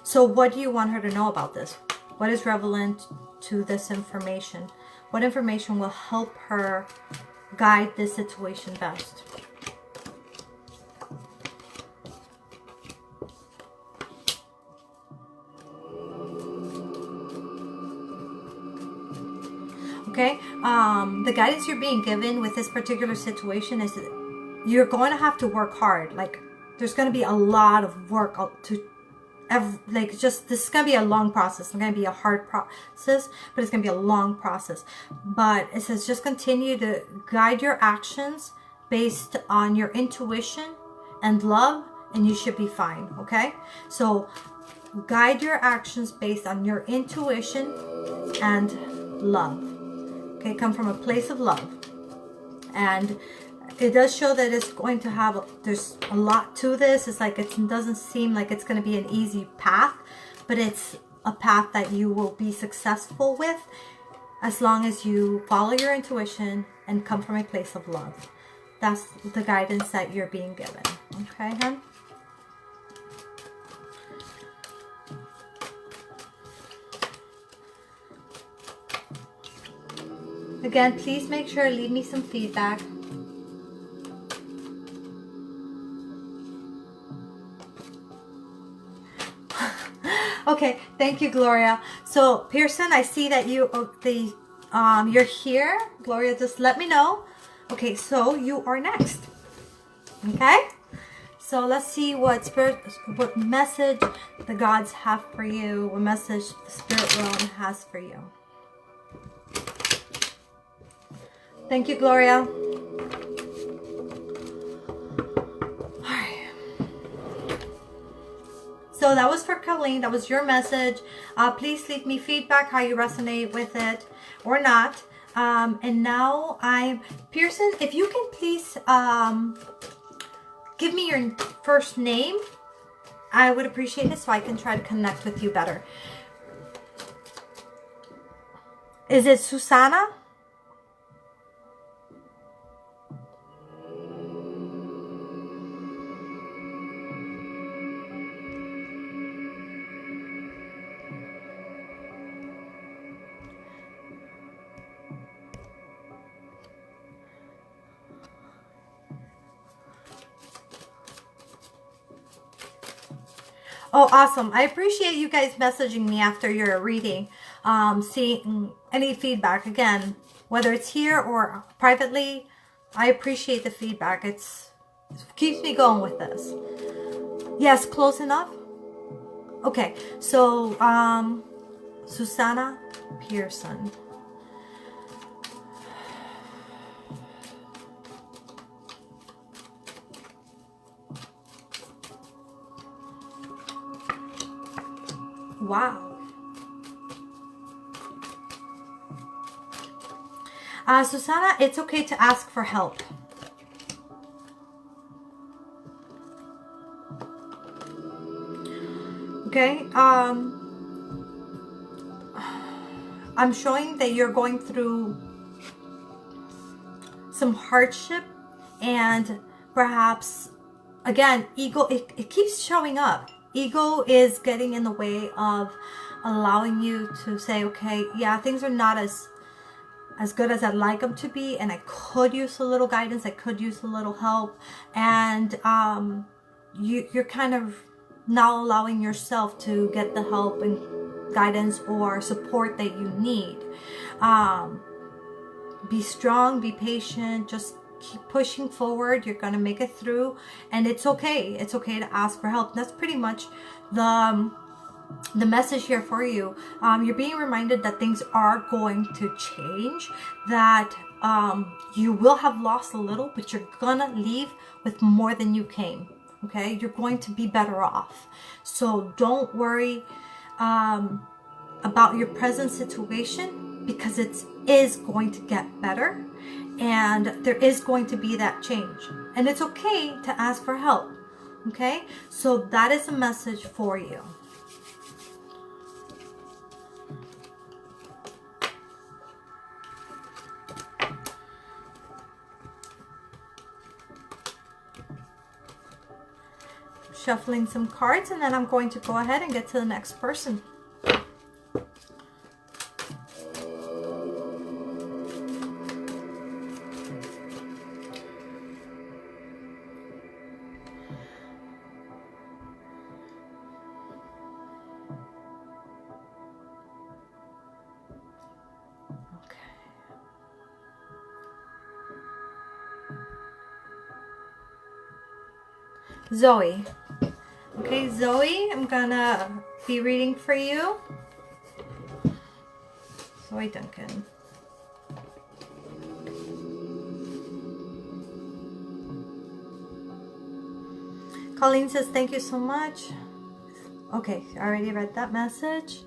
So what do you want her to know about this? What is relevant to this information? What information will help her guide this situation best? Okay, the guidance you're being given with this particular situation is that you're going to have to work hard. Like, there's going to be a lot of work to like, just, this is going to be a long process. It's going to be a hard process, but it's going to be a long process. But it says just continue to guide your actions based on your intuition and love, and you should be fine. Okay, so guide your actions based on your intuition and love. Okay, come from a place of love. And it does show that it's going to have, there's a lot to this. It's like, it doesn't seem like it's going to be an easy path, but it's a path that you will be successful with as long as you follow your intuition and come from a place of love. That's the guidance that you're being given. Okay, hon? Again, please make sure to leave me some feedback. Okay, thank you, Gloria. So, Pearson, I see that you're here. Gloria, just let me know. Okay, so you are next. Okay? So let's see what message the gods have for you, what message the spirit realm has for you. Thank you, Gloria. Alright. So that was for Colleen. That was your message. Please leave me feedback how you resonate with it or not. And now Pearson, if you can please give me your first name, I would appreciate it so I can try to connect with you better. Is it Susanna? Oh, awesome. I appreciate you guys messaging me after your reading, seeing any feedback. Again, whether it's here or privately, I appreciate the feedback. It keeps me going with this. Yes, close enough? Okay, so Susanna Pearson. Wow. Susanna, it's okay to ask for help. Okay. I'm showing that you're going through some hardship, and perhaps, again, ego, it keeps showing up. Ego is getting in the way of allowing you to say, okay, yeah, things are not as good as I'd like them to be, and I could use a little guidance, I could use a little help. And you're kind of not allowing yourself to get the help and guidance or support that you need. Be strong, be patient, just keep pushing forward. You're gonna make it through, and it's okay. It's okay to ask for help. That's pretty much the message here for you. You're being reminded that things are going to change, that you will have lost a little, but you're gonna leave with more than you came. Okay, you're going to be better off. So don't worry about your present situation, because it is going to get better, and there is going to be that change, and it's okay to ask for help. Okay, so that is a message for you. Shuffling some cards, and then I'm going to go ahead and get to the next person. Zoe. Okay, Zoe, I'm gonna be reading for you. Zoe Duncan. Colleen says, thank you so much. Okay, I already read that message.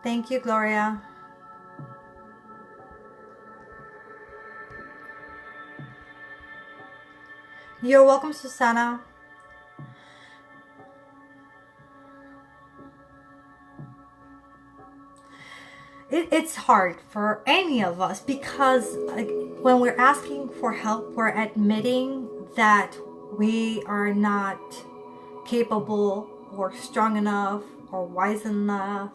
Thank you, Gloria. You're welcome, Susanna. It's hard for any of us, because when we're asking for help, we're admitting that we are not capable or strong enough or wise enough,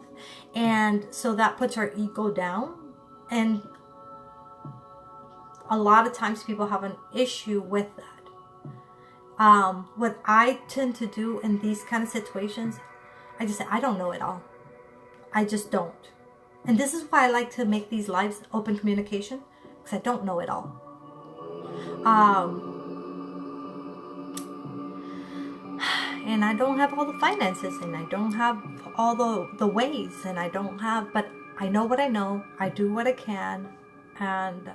and so that puts our ego down. And a lot of times people have an issue with that. What I tend to do in these kind of situations, I just say, I don't know it all. I just don't. And this is why I like to make these lives open communication, because I don't know it all. And I don't have all the finances, and I don't have all the ways, and I don't have, but I know what I know. I do what I can, and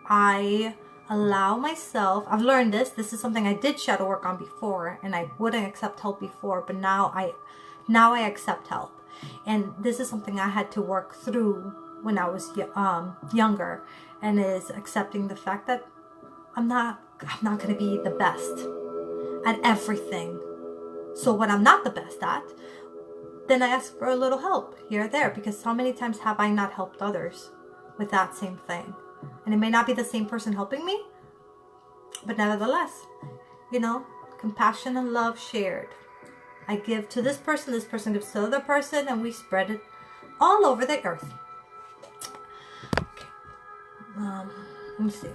I allow myself, I've learned this is something I did shadow work on before, and I wouldn't accept help before, but now I accept help. And this is something I had to work through when I was younger, and is accepting the fact that I'm not going to be the best at everything. So when I'm not the best at, then I ask for a little help here or there, because how many times have I not helped others with that same thing? And it may not be the same person helping me, but nevertheless, you know, compassion and love shared. I give to this person gives to the other person, and we spread it all over the earth. Okay. Let me see.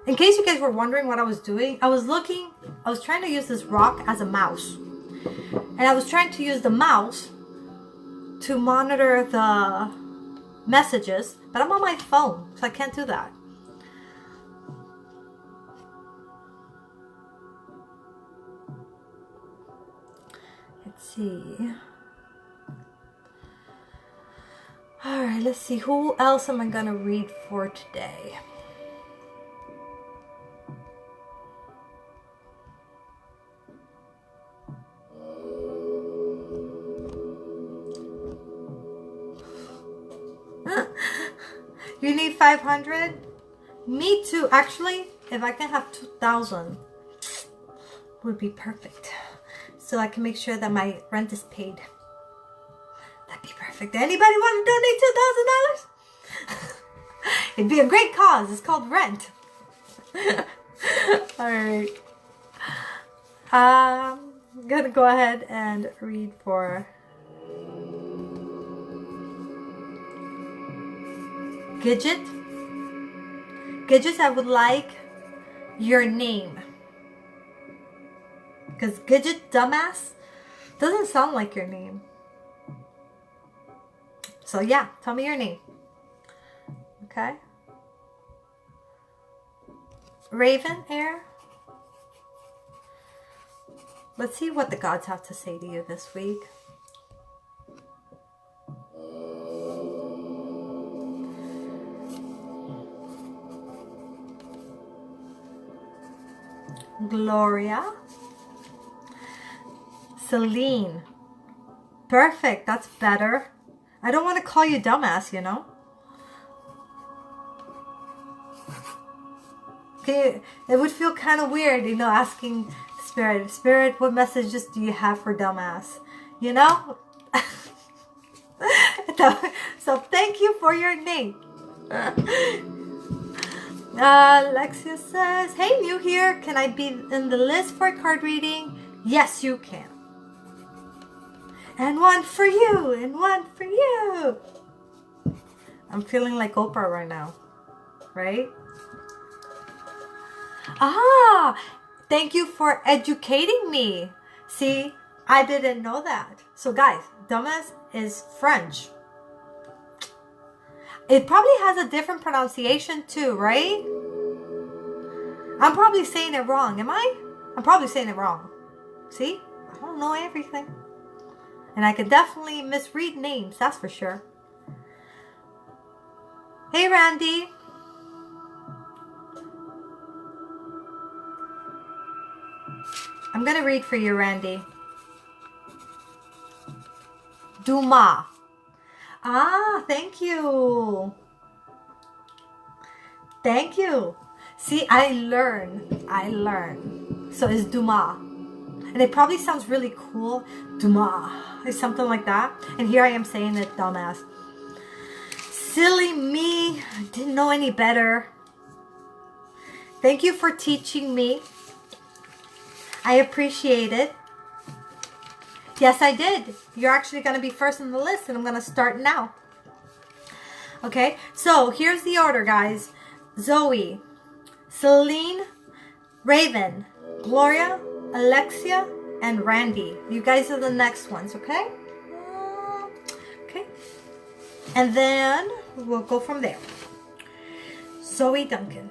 In case you guys were wondering what I was doing, I was trying to use this rock as a mouse. And I was trying to use the mouse to monitor the messages, but I'm on my phone, so I can't do that. Let's see. Alright, let's see. Who else am I going to read for today? You need 500? Me too. Actually, if I can have 2,000, would be perfect. So I can make sure that my rent is paid. That'd be perfect. Anybody want to donate $2,000? It'd be a great cause. It's called rent. Alright. I'm gonna go ahead and read for Gidget. Gidget, I would like your name. Because Gidget Dumbass doesn't sound like your name. So yeah, tell me your name. Okay. Raven Air. Let's see what the gods have to say to you this week. Gloria. Celine. Perfect. That's better. I don't want to call you dumbass, you know. Okay, it would feel kind of weird, you know, asking Spirit, what messages do you have for dumbass? You know? So thank you for your name. Alexia says, hey, new here. Can I be in the list for a card reading? Yes, you can. And one for you, and one for you. I'm feeling like Oprah right now, right? Ah, thank you for educating me. See, I didn't know that. So guys, dumbass is French. It probably has a different pronunciation too, right? I'm probably saying it wrong, am I? I'm probably saying it wrong. See, I don't know everything. And I could definitely misread names, that's for sure. Hey, Randy. I'm going to read for you, Randy. Dumas. Ah, thank you. Thank you. See, I learn. So it's Dumas. And it probably sounds really cool. Dumas. It's something like that. And here I am saying it, dumbass. Silly me. I didn't know any better. Thank you for teaching me. I appreciate it. Yes, I did. You're actually going to be first on the list, and I'm going to start now. Okay, so here's the order, guys. Zoe, Celine, Raven, Gloria, Alexia, and Randy. You guys are the next ones, okay? Okay. And then we'll go from there. Zoe Duncan.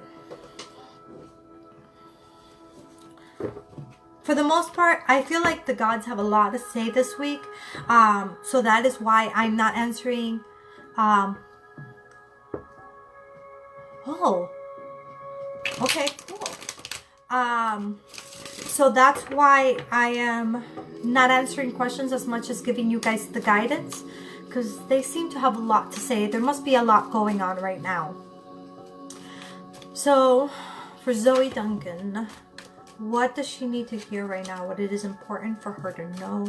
For the most part, I feel like the gods have a lot to say this week. So that is why I'm not answering. Oh. Okay, cool. So that's why I am not answering questions as much as giving you guys the guidance. Because they seem to have a lot to say. There must be a lot going on right now. So, for Zoe Duncan... what does she need to hear right now? What it is important for her to know?